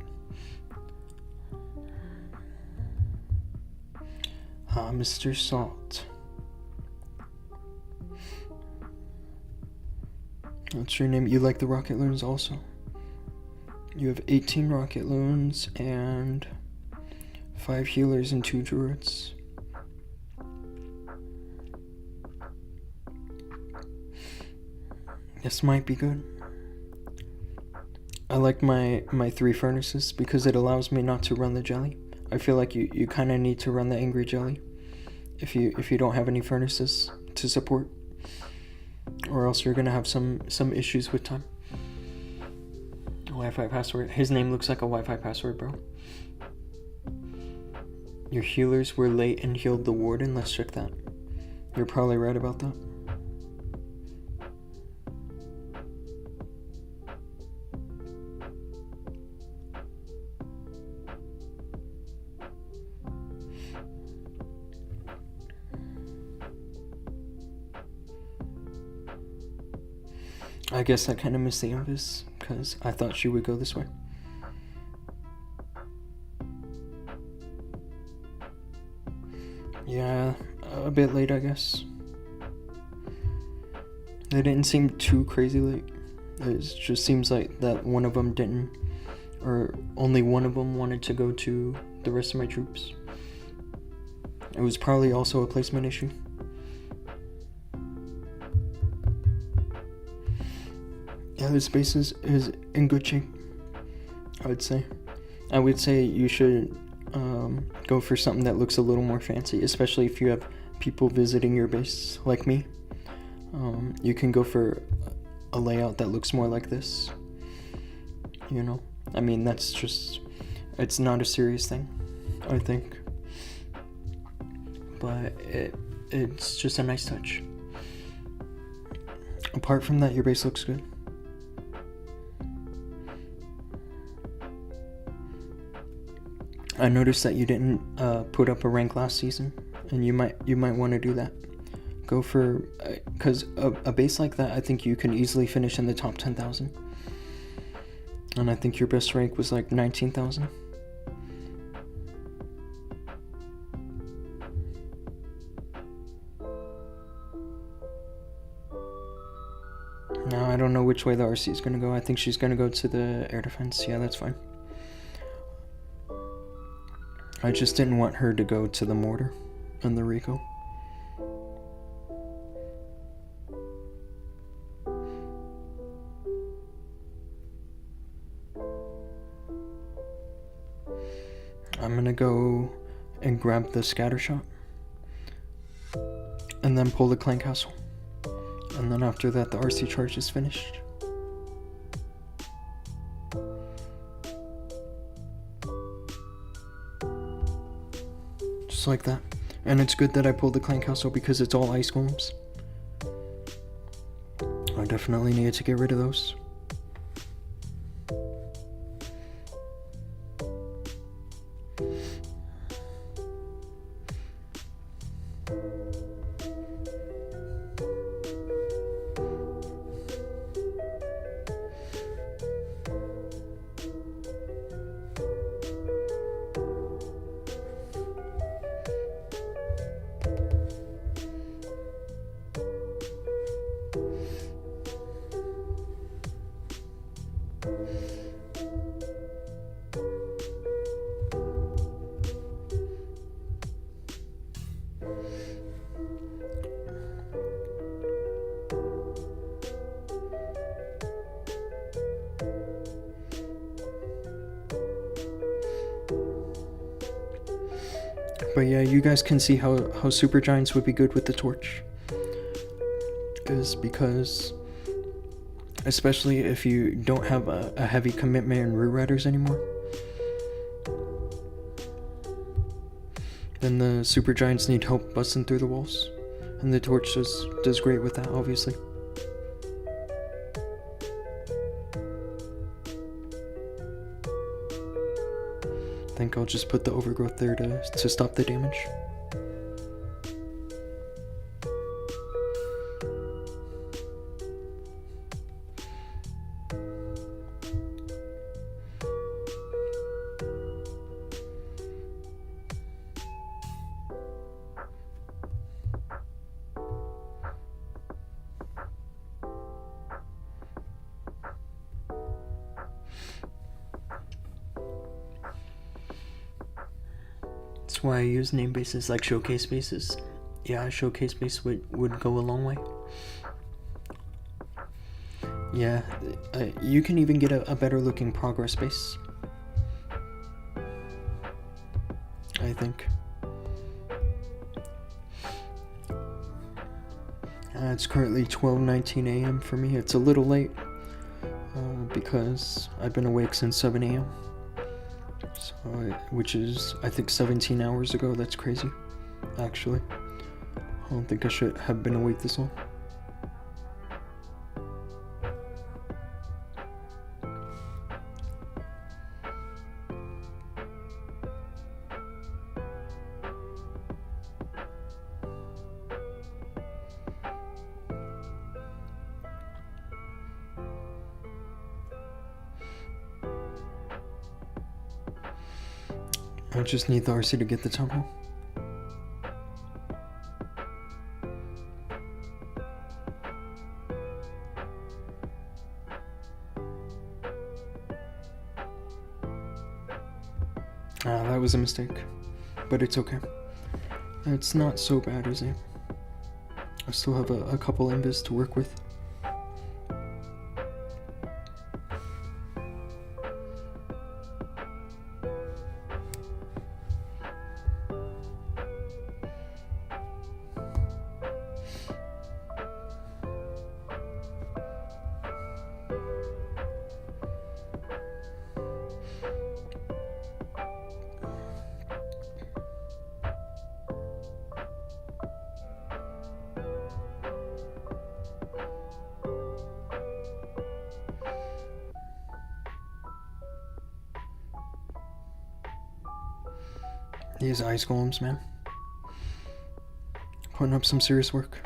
Mr. Salt. What's your name? You like the rocket loons also? You have 18 rocket loons and 5 healers and 2 druids. This might be good. I like my 3 furnaces because it allows me not to run the jelly. I feel like you kind of need to run the angry jelly if you don't have any furnaces to support, or else you're gonna have some issues with time. Wi-Fi password. His name looks like a Wi-Fi password, bro. Your healers were late and healed the warden. Let's check that. You're probably right about that. I guess I kind of missed the invis because I thought she would go this way. Yeah, a bit late, I guess. They didn't seem too crazy late. It just seems like that one of them didn't, or only one of them wanted to go to the rest of my troops. It was probably also a placement issue. Yeah, this base is in good shape, I would say. I would say you should go for something that looks a little more fancy, especially if you have people visiting your base like me. You can go for a layout that looks more like this. You know, I mean, that's just, it's not a serious thing, I think. But it's just a nice touch. Apart from that, your base looks good. I noticed that you didn't put up a rank last season, and you might want to do that. Go for, because a base like that, I think you can easily finish in the top 10,000. And I think your best rank was like 19,000. Now I don't know which way the RC is gonna go. I think she's gonna go to the air defense. Yeah, that's fine. I just didn't want her to go to the mortar and the Rico. I'm gonna go and grab the scatter shot and then pull the clan castle. And then after that, the RC charge is finished. Just like that. And it's good that I pulled the clan castle because it's all ice golems. I definitely needed to get rid of those. But yeah, you guys can see how super giants would be good with the torch. Is because, especially if you don't have a heavy commitment in root riders anymore, then the super giants need help busting through the walls. And the torch does great with that, obviously. I think I'll just put the overgrowth there to stop the damage. why I use name bases like showcase bases. Yeah, a showcase base would go a long way. Yeah, you can even get a better looking progress base, I think. It's currently 12:19 a.m. for me. It's a little late because I've been awake since 7 a.m. So, which is, I think, 17 hours ago. That's crazy, actually. I don't think I should have been awake this long. I just need the RC to get the town hall. That was a mistake, but it's okay. It's not so bad, is it? I still have a couple invis to work with. These ice golems, man. Putting up some serious work.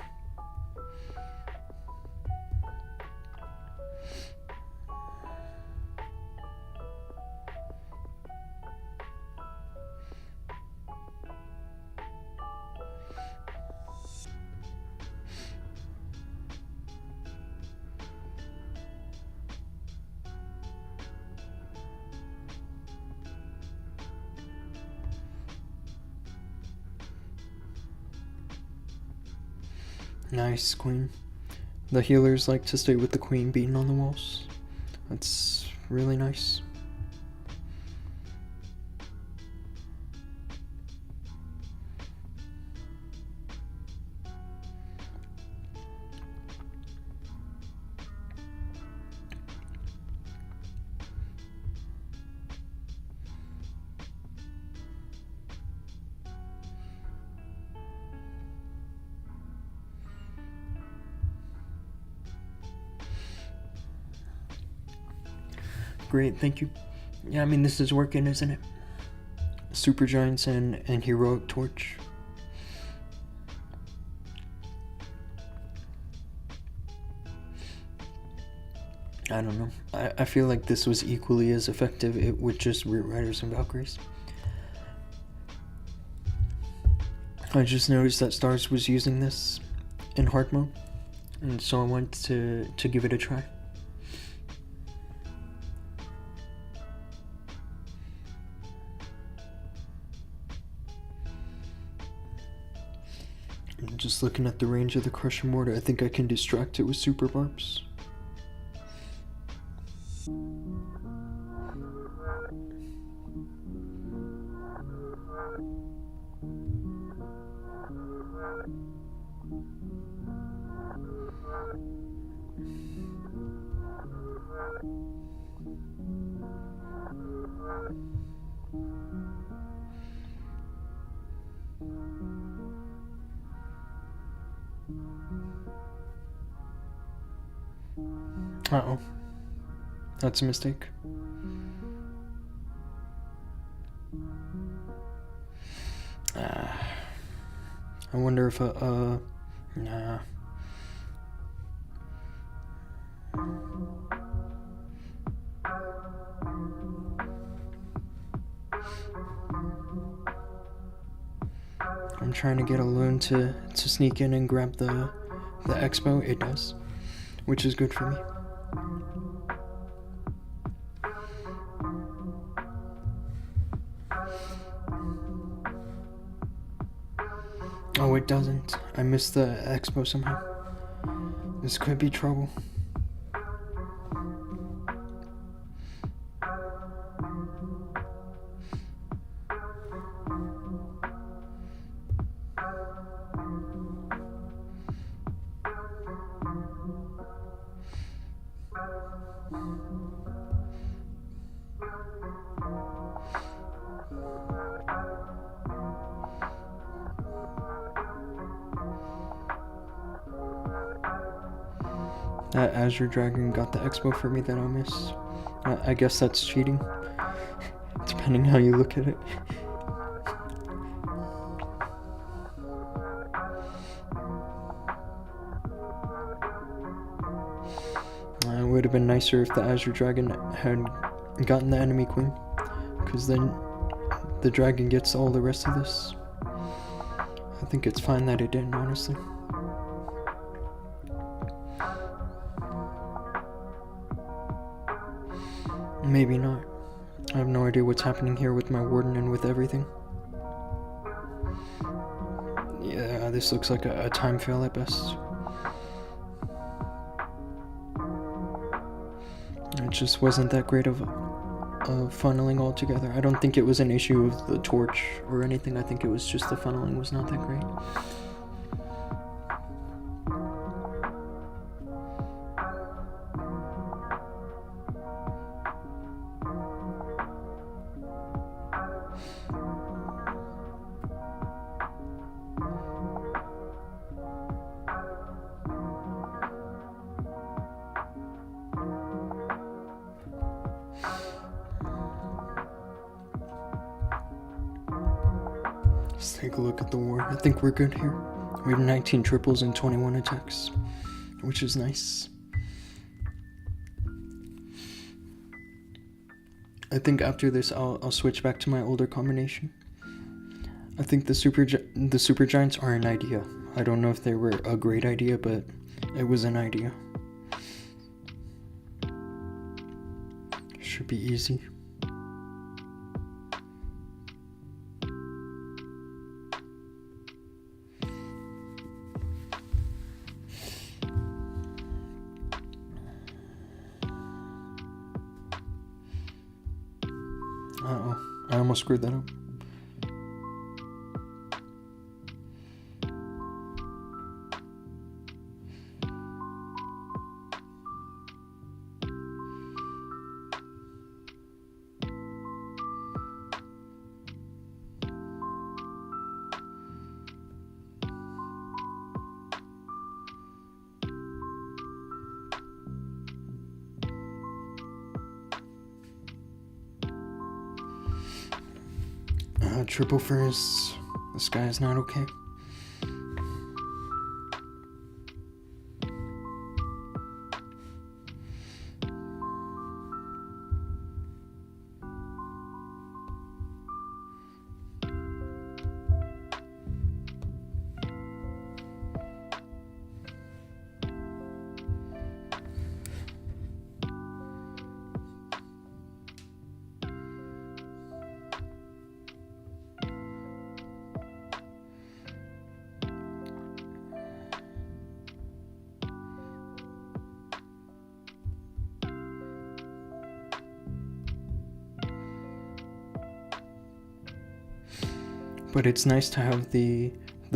Nice, queen. The healers like to stay with the queen beating on the walls. That's really nice. Great, thank you. Yeah, I mean, this is working, isn't it? Super Giants and Heroic Torch. I don't know. I feel like this was equally as effective with just Root Riders and Valkyries. I just noticed that Stars was using this in hard mode, and so I wanted to give it a try. Just looking at the range of the Crushing Mortar, I think I can distract it with Super Barbs. Uh-oh. That's a mistake. I wonder if nah. I'm trying to get a loon to sneak in and grab the expo. It does, which is good for me. Oh, it doesn't. I missed the expo somehow. This could be trouble. That Azure Dragon got the expo for me that I missed. I guess that's cheating, depending how you look at it. It would have been nicer if the Azure Dragon had gotten the enemy queen, because then the dragon gets all the rest of this. I think it's fine that it didn't, honestly. Maybe not. I have no idea what's happening here with my warden and with everything. Yeah, this looks like a time fail at best. It just wasn't that great of funneling altogether. I don't think it was an issue of the torch or anything. I think it was just the funneling was not that great. Let's take a look at the war. I think we're good here. We have 19 triples and 21 attacks, which is nice. I think after this I'll switch back to my older combination. I think the super giants are an idea. I don't know if they were a great idea, but it was an idea. Should be easy. Uh-oh, I almost screwed that up. Triple first. This guy is not okay. But it's nice to have the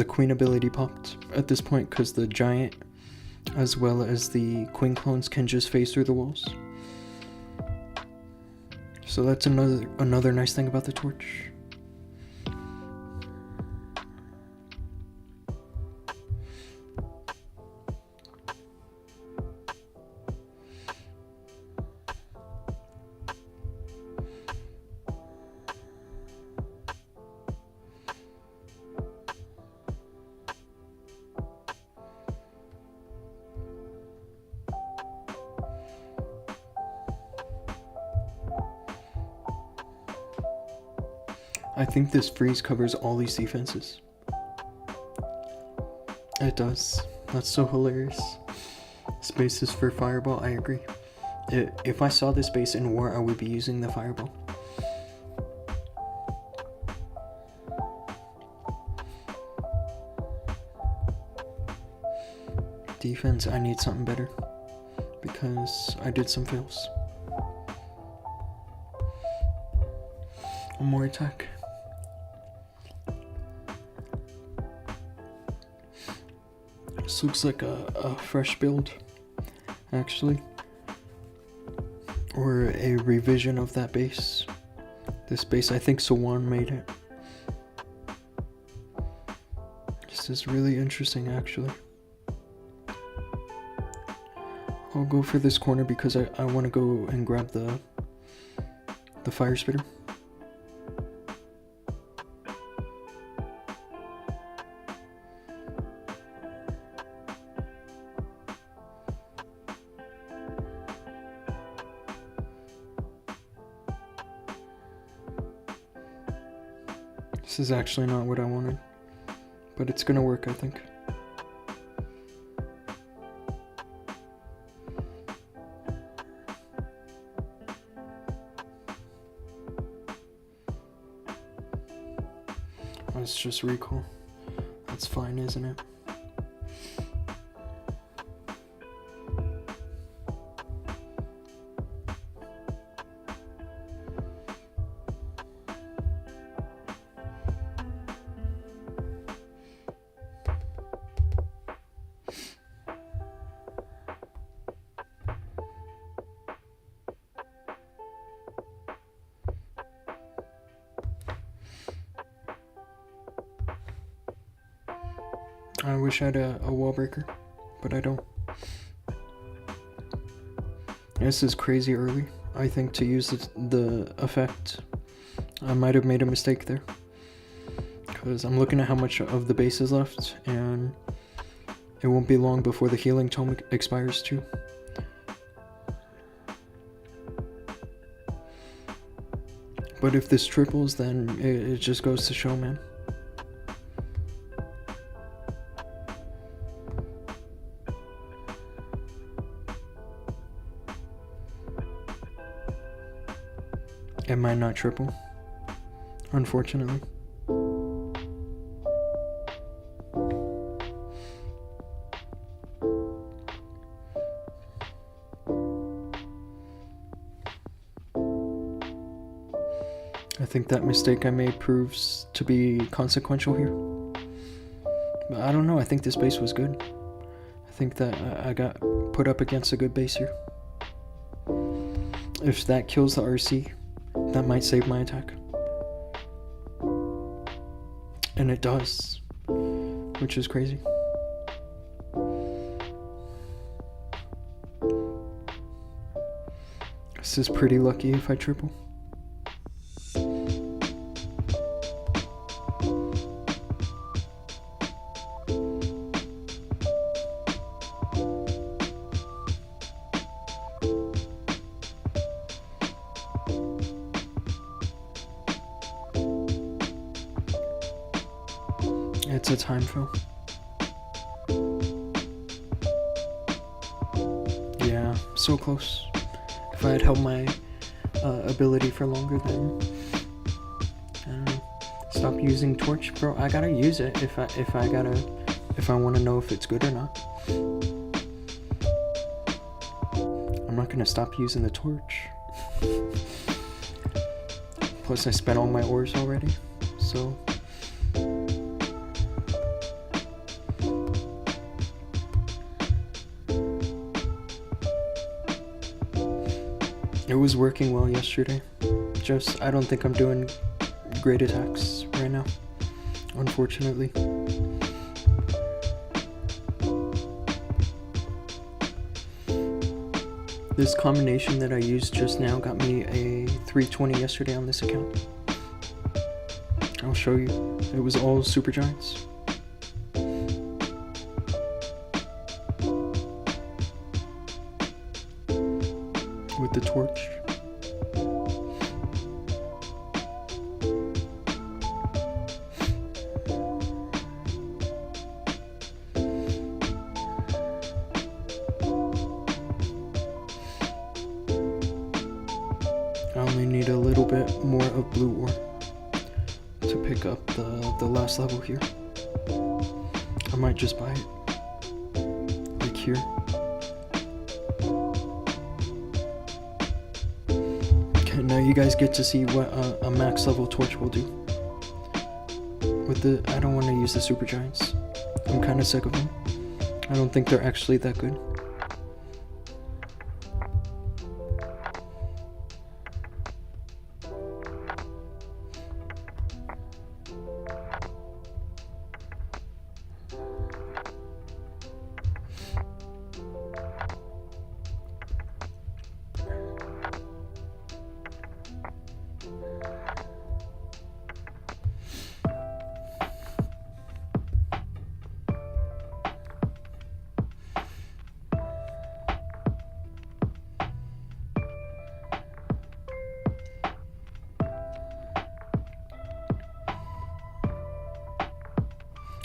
queen ability popped at this point, because the giant as well as the queen clones can just phase through the walls. So that's another nice thing about the torch. I think this freeze covers all these defenses. It does. That's so hilarious. Spaces for fireball, I agree. If I saw this base in war, I would be using the fireball. defense, I need something better. Because I did some fails. One more attack. This looks like a fresh build, actually. Or a revision of that base. This base, I think Sawan made it. This is really interesting, actually. I'll go for this corner because I want to go and grab the fire spitter. This is actually not what I wanted, but it's gonna work, I think. It's just recall. That's fine, isn't it? I wish I had a wall breaker, but I don't. This is crazy early, I think, to use the effect. I might have made a mistake there. Because I'm looking at how much of the base is left, and it won't be long before the healing tome expires too. But if this triples, then it just goes to show, man. It might not triple, unfortunately. I think that mistake I made proves to be consequential here. But I don't know, I think this base was good. I think that I got put up against a good base here. If that kills the RC, that might save my attack. And it does, which is crazy. This is pretty lucky if I triple. It's a time fill. Yeah, so close. If I had held my ability for longer, then I don't know. Stop using torch, bro. I gotta use it if I want to know if it's good or not. I'm not gonna stop using the torch. Plus, I spent all my ores already, so. It was working well yesterday. Just, I don't think I'm doing great attacks right now, unfortunately. This combination that I used just now got me a 320 yesterday on this account. I'll show you. It was all super giants. With the torch. I only need a little bit more of blue ore to pick up the last level here. I might just buy it. Like here. Okay, now you guys get to see what a max level torch will do. I don't want to use the super giants. I'm kind of sick of them. I don't think they're actually that good.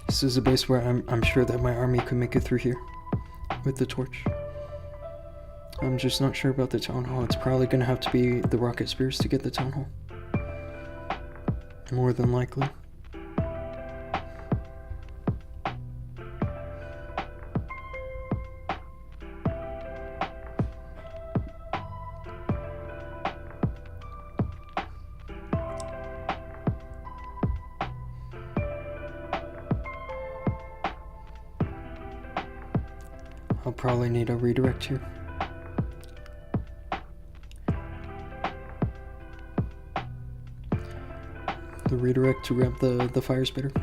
This is a base where I'm sure that my army could make it through here with the torch. I'm just not sure about the town hall. It's probably gonna have to be the rocket spears to get the town hall. More than likely. I'll probably need a redirect here. The redirect to grab the fire spitter.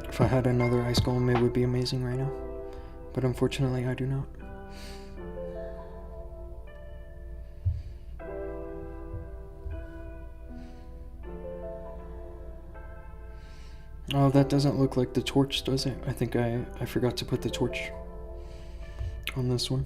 If I had another ice golem, it would be amazing right now. But unfortunately, I do not. Oh, that doesn't look like the torch, does it? I think I forgot to put the torch on this one.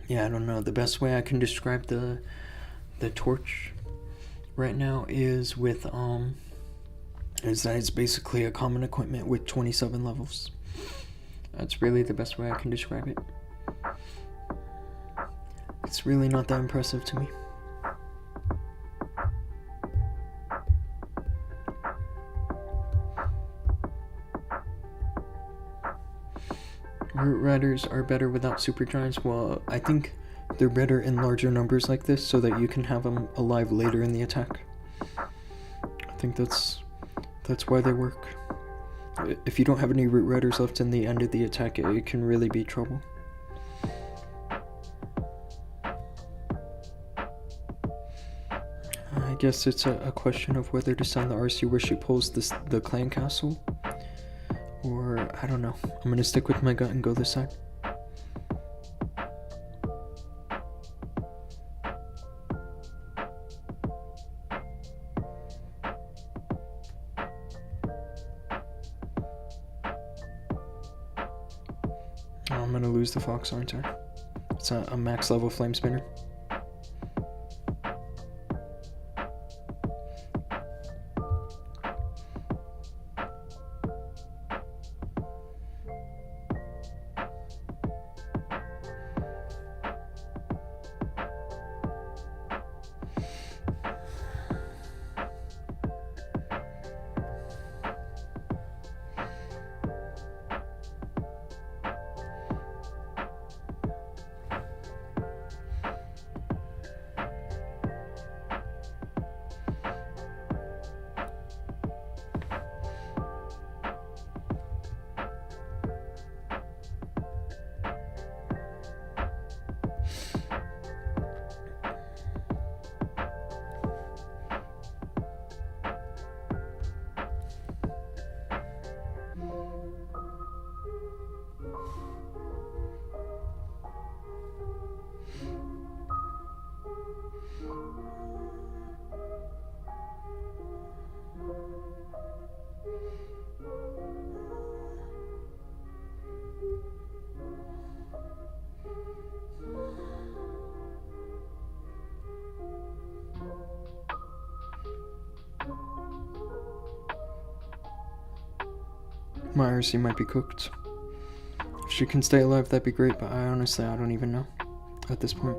Yeah, I don't know. The best way I can describe the torch right now is with is that it's basically a common equipment with 27 levels. That's really the best way I can describe it. It's really not that impressive to me. Root Riders are better without super giants. Well, I think they're better in larger numbers like this so that you can have them alive later in the attack. I think that's why they work. If you don't have any Root Riders left in the end of the attack, it can really be trouble. I guess it's a question of whether to send the RC where she pulls the clan castle. Or, I don't know. I'm gonna stick with my gut and go this side. Oh, I'm gonna lose the fox, aren't I? It's a max level flame spinner. My RC might be cooked. If she can stay alive, that'd be great, but I don't even know at this point.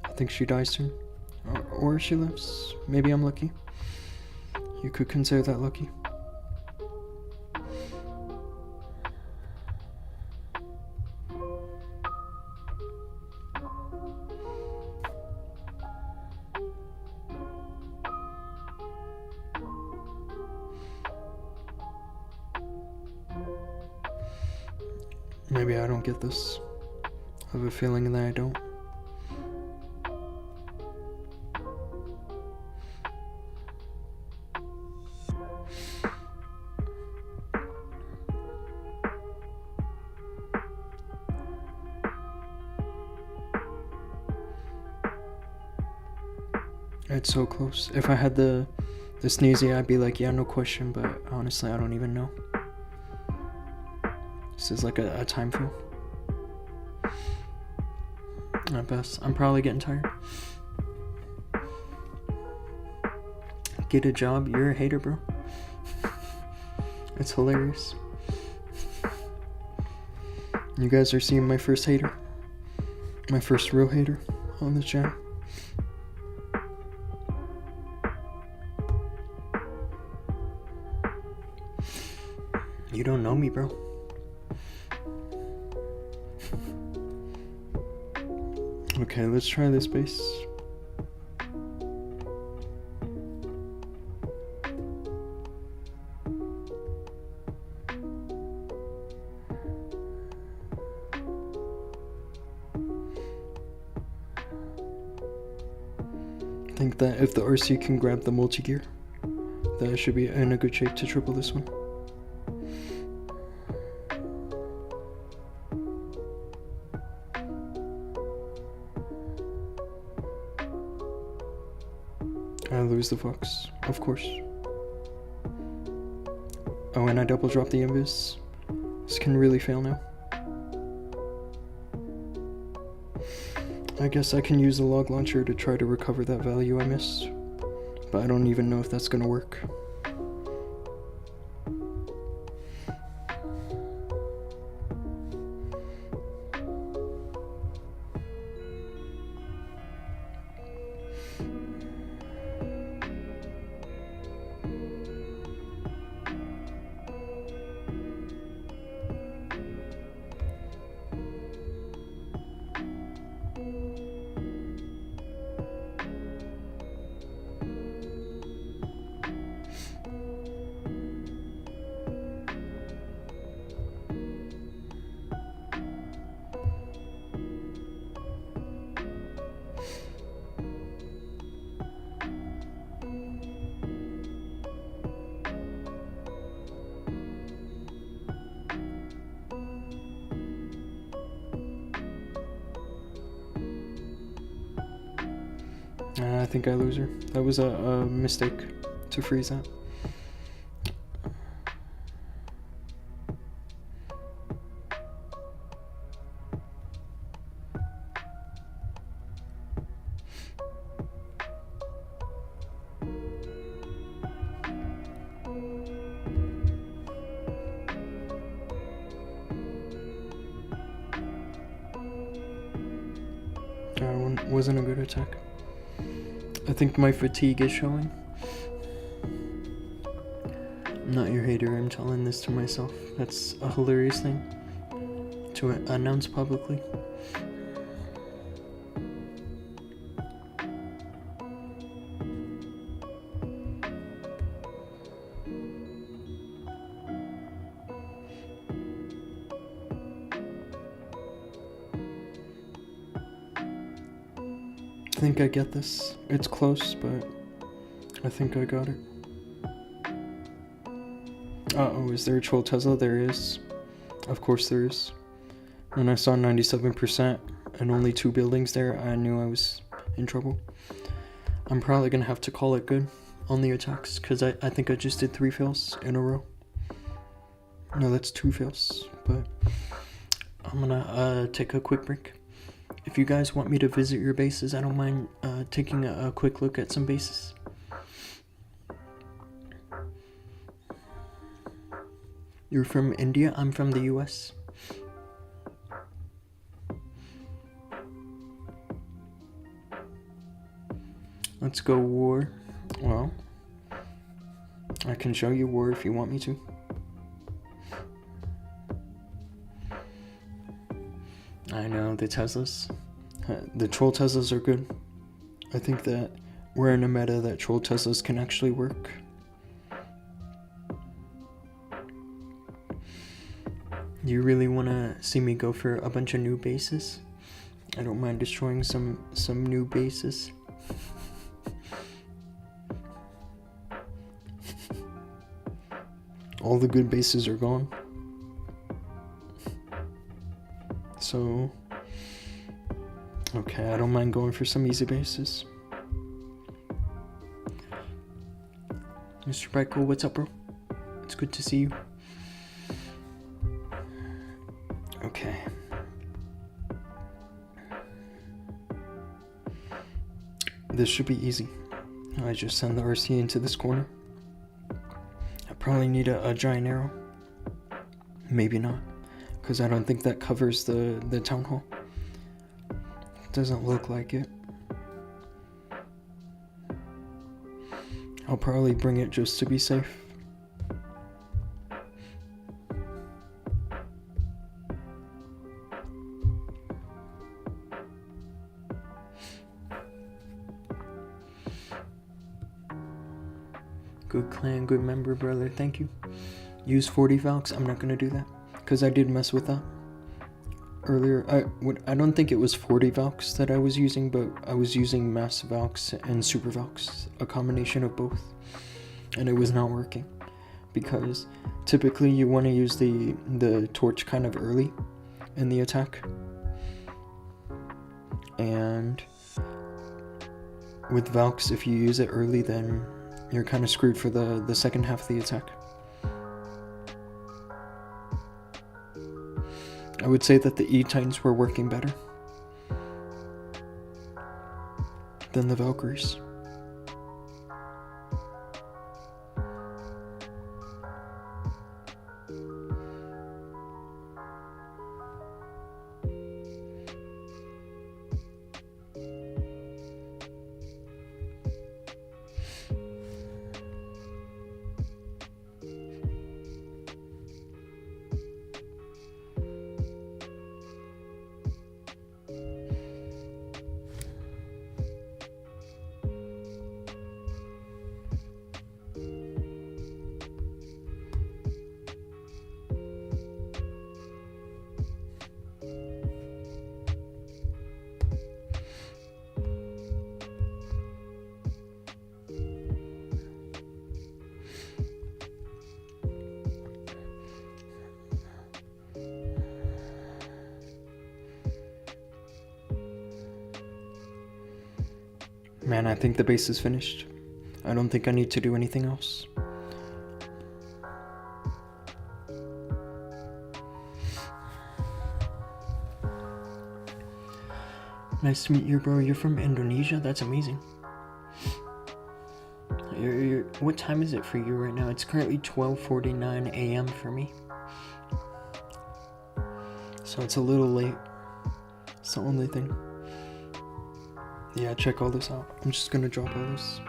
I think she dies soon. Or she lives. Maybe I'm lucky. You could consider that lucky. Maybe I don't get this. I have a feeling that I don't. It's so close. If I had the sneezy, I'd be like, yeah, no question, but honestly, I don't even know. This is like a time feel. At best. I'm probably getting tired. Get a job, you're a hater, bro. It's hilarious. You guys are seeing my first hater. My first real hater on the channel. You don't know me, bro. Okay, let's try this base. I think that if the RC can grab the multi-gear, that should be in a good shape to triple this one. I lose the Fox, of course. Oh, and I double drop the invis. This can really fail now. I guess I can use the log launcher to try to recover that value I missed, but I don't even know if that's gonna work. I think I lose her. That was a mistake to freeze that. That wasn't a good attack. I think my fatigue is showing. I'm not your hater, I'm telling this to myself. That's a hilarious thing to announce publicly. I think I get this. It's close, but I think I got it. Uh-oh, is there a troll Tesla? There is. Of course there is. When I saw 97% and only 2 buildings there, I knew I was in trouble. I'm probably gonna have to call it good on the attacks, because I think I just did 3 fails in a row. No, that's 2 fails, but I'm gonna take a quick break. If you guys want me to visit your bases, I don't mind taking a quick look at some bases. You're from India, I'm from the US. Let's go war. Well, I can show you war if you want me to. I know, the Teslas. The troll Teslas are good. I think that we're in a meta that troll Teslas can actually work. You really want to see me go for a bunch of new bases? I don't mind destroying some new bases. All the good bases are gone. So, okay, I don't mind going for some easy bases. Mr. Brightcool, what's up, bro? It's good to see you. Okay. This should be easy. I just send the RC into this corner. I probably need a giant arrow. Maybe not, because I don't think that covers the town hall. Doesn't look like it. I'll probably bring it just to be safe. Good clan, good member, brother. Thank you. Use 40 Valks. I'm not gonna do that because I did mess with that earlier. I don't think it was 40 Valks that I was using, but I was using Mass Valks and Super Valks, a combination of both, and it was not working because typically you want to use the torch kind of early in the attack, and with Valks, if you use it early, then you're kind of screwed for the second half of the attack. I would say that the E-Titans were working better than the Valkyries. Man, I think the base is finished. I don't think I need to do anything else. Nice to meet you, bro. You're from Indonesia? That's amazing. What time is it for you right now? It's currently 12:49 a.m. for me. So it's a little late. It's the only thing. Yeah, check all this out. I'm just gonna drop all this.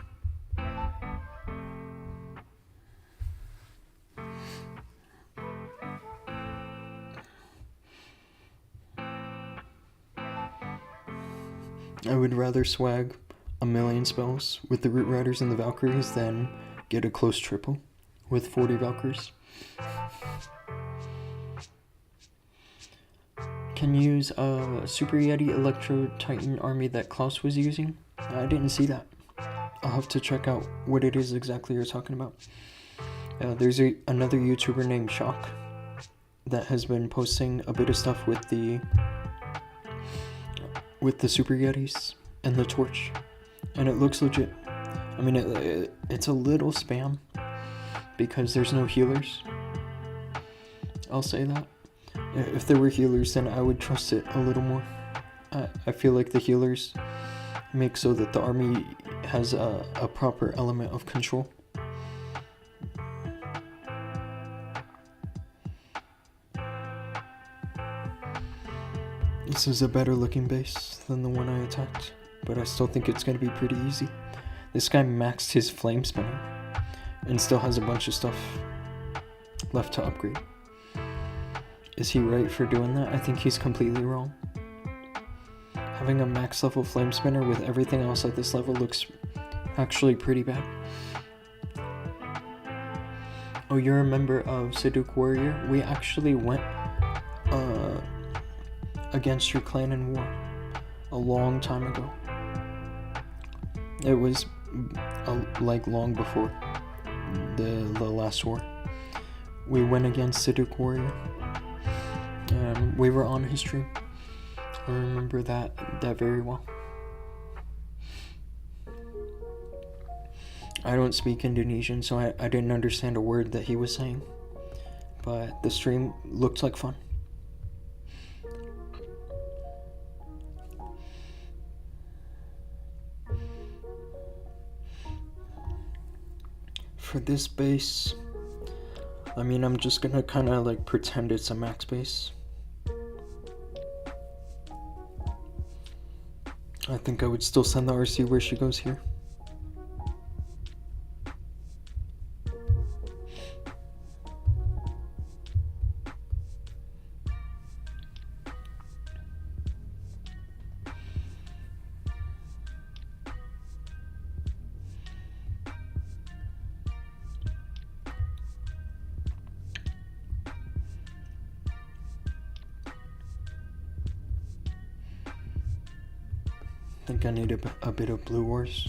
I would rather swag a million spells with the Root Riders and the Valkyries than get a close triple with 40 Valkyries. Can use a Super Yeti Electro Titan army that Klaus was using. I didn't see that. I'll have to check out what it is exactly you're talking about. There's another YouTuber named Shock that has been posting a bit of stuff with the Super Yetis and the torch, and it looks legit. I mean, it's a little spam because there's no healers. I'll say that. If there were healers, then I would trust it a little more. I feel like the healers make so that the army has a proper element of control. This is a better looking base than the one I attacked, but I still think it's going to be pretty easy. This guy maxed his flame spinner and still has a bunch of stuff left to upgrade. Is he right for doing that? I think he's completely wrong. Having a max level flame spinner with everything else at this level looks actually pretty bad. Oh, you're a member of Saduk Warrior? We actually went against your clan in war a long time ago. It was like long before the last war. We went against Saduk Warrior. We were on his stream. I remember that very well. I don't speak Indonesian, so I didn't understand a word that he was saying. But the stream looked like fun. For this base, I mean, I'm just gonna kind of like pretend it's a max base. I think I would still send the RC where she goes here. I think I need a bit of blue ores.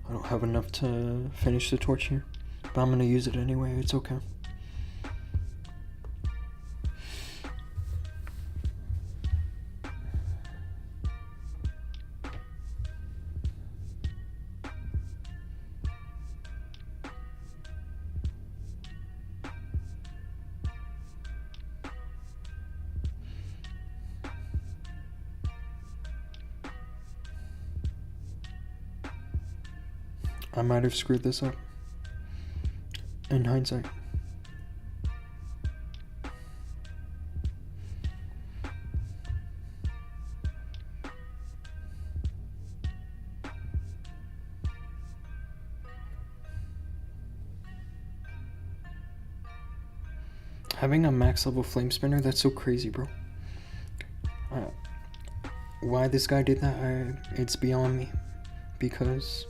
I don't have enough to finish the torch here, but I'm gonna use it anyway, it's okay. I might have screwed this up, in hindsight. Having a max level flame spinner, that's so crazy, bro. Why this guy did that, it's beyond me, because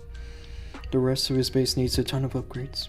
the rest of his base needs a ton of upgrades.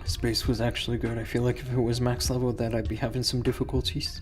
This base was actually good. I feel like if it was max level that I'd be having some difficulties.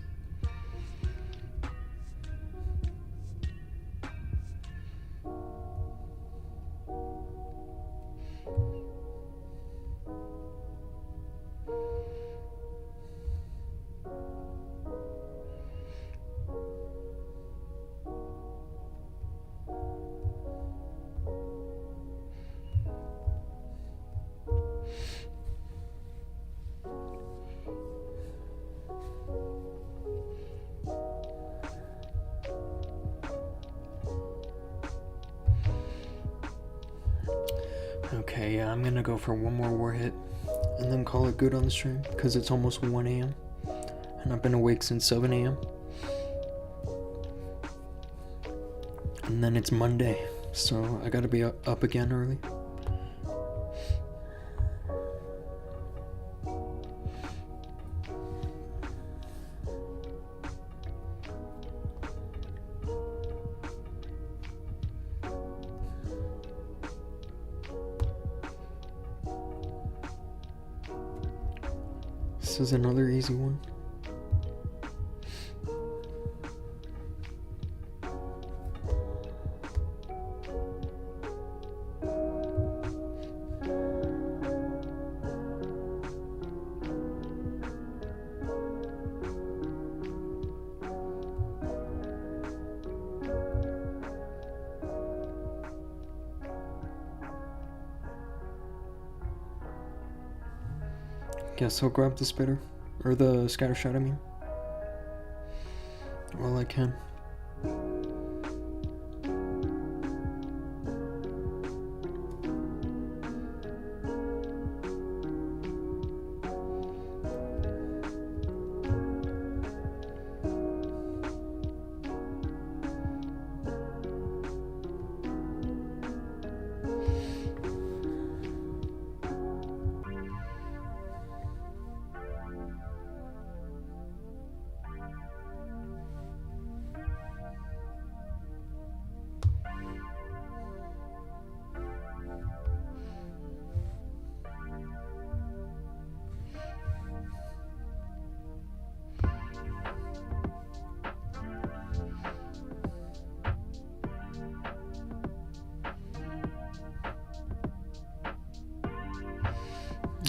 Okay, yeah, I'm gonna go for one more war hit and then call it good on the stream because it's almost 1 a.m. and I've been awake since 7 a.m. And then it's Monday, so I gotta be up again early. This is another easy one. Guess I'll grab the spitter, or the scatter shot, I mean. Well, I can.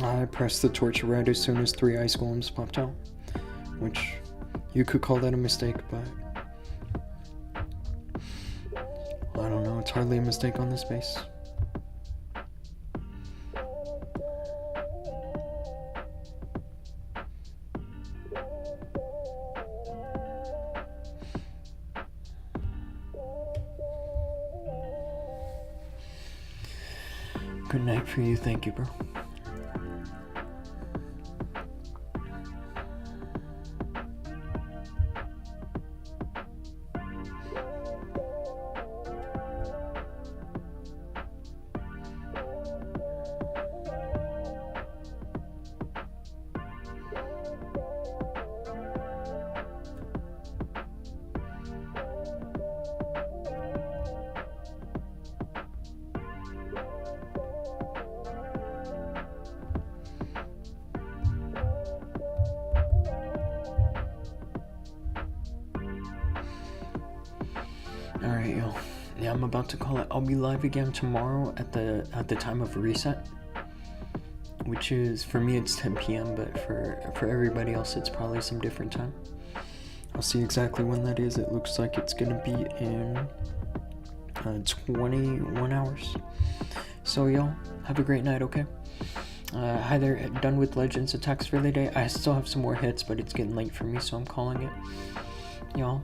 I pressed the torch right as soon as 3 ice golems popped out, which you could call that a mistake, but I don't know, it's hardly a mistake on this base. Good night for you, thank you, bro. Alright, yo. Yeah, I'm about to call it. I'll be live again tomorrow at the time of reset, which is, for me it's 10 p.m, but for everybody else it's probably some different time. I'll see exactly when that is. It looks like it's gonna be in 21 hours. So y'all, have a great night, okay? Hi there, done with Legends attacks for the day. I still have some more hits, but it's getting late for me, so I'm calling it. Y'all,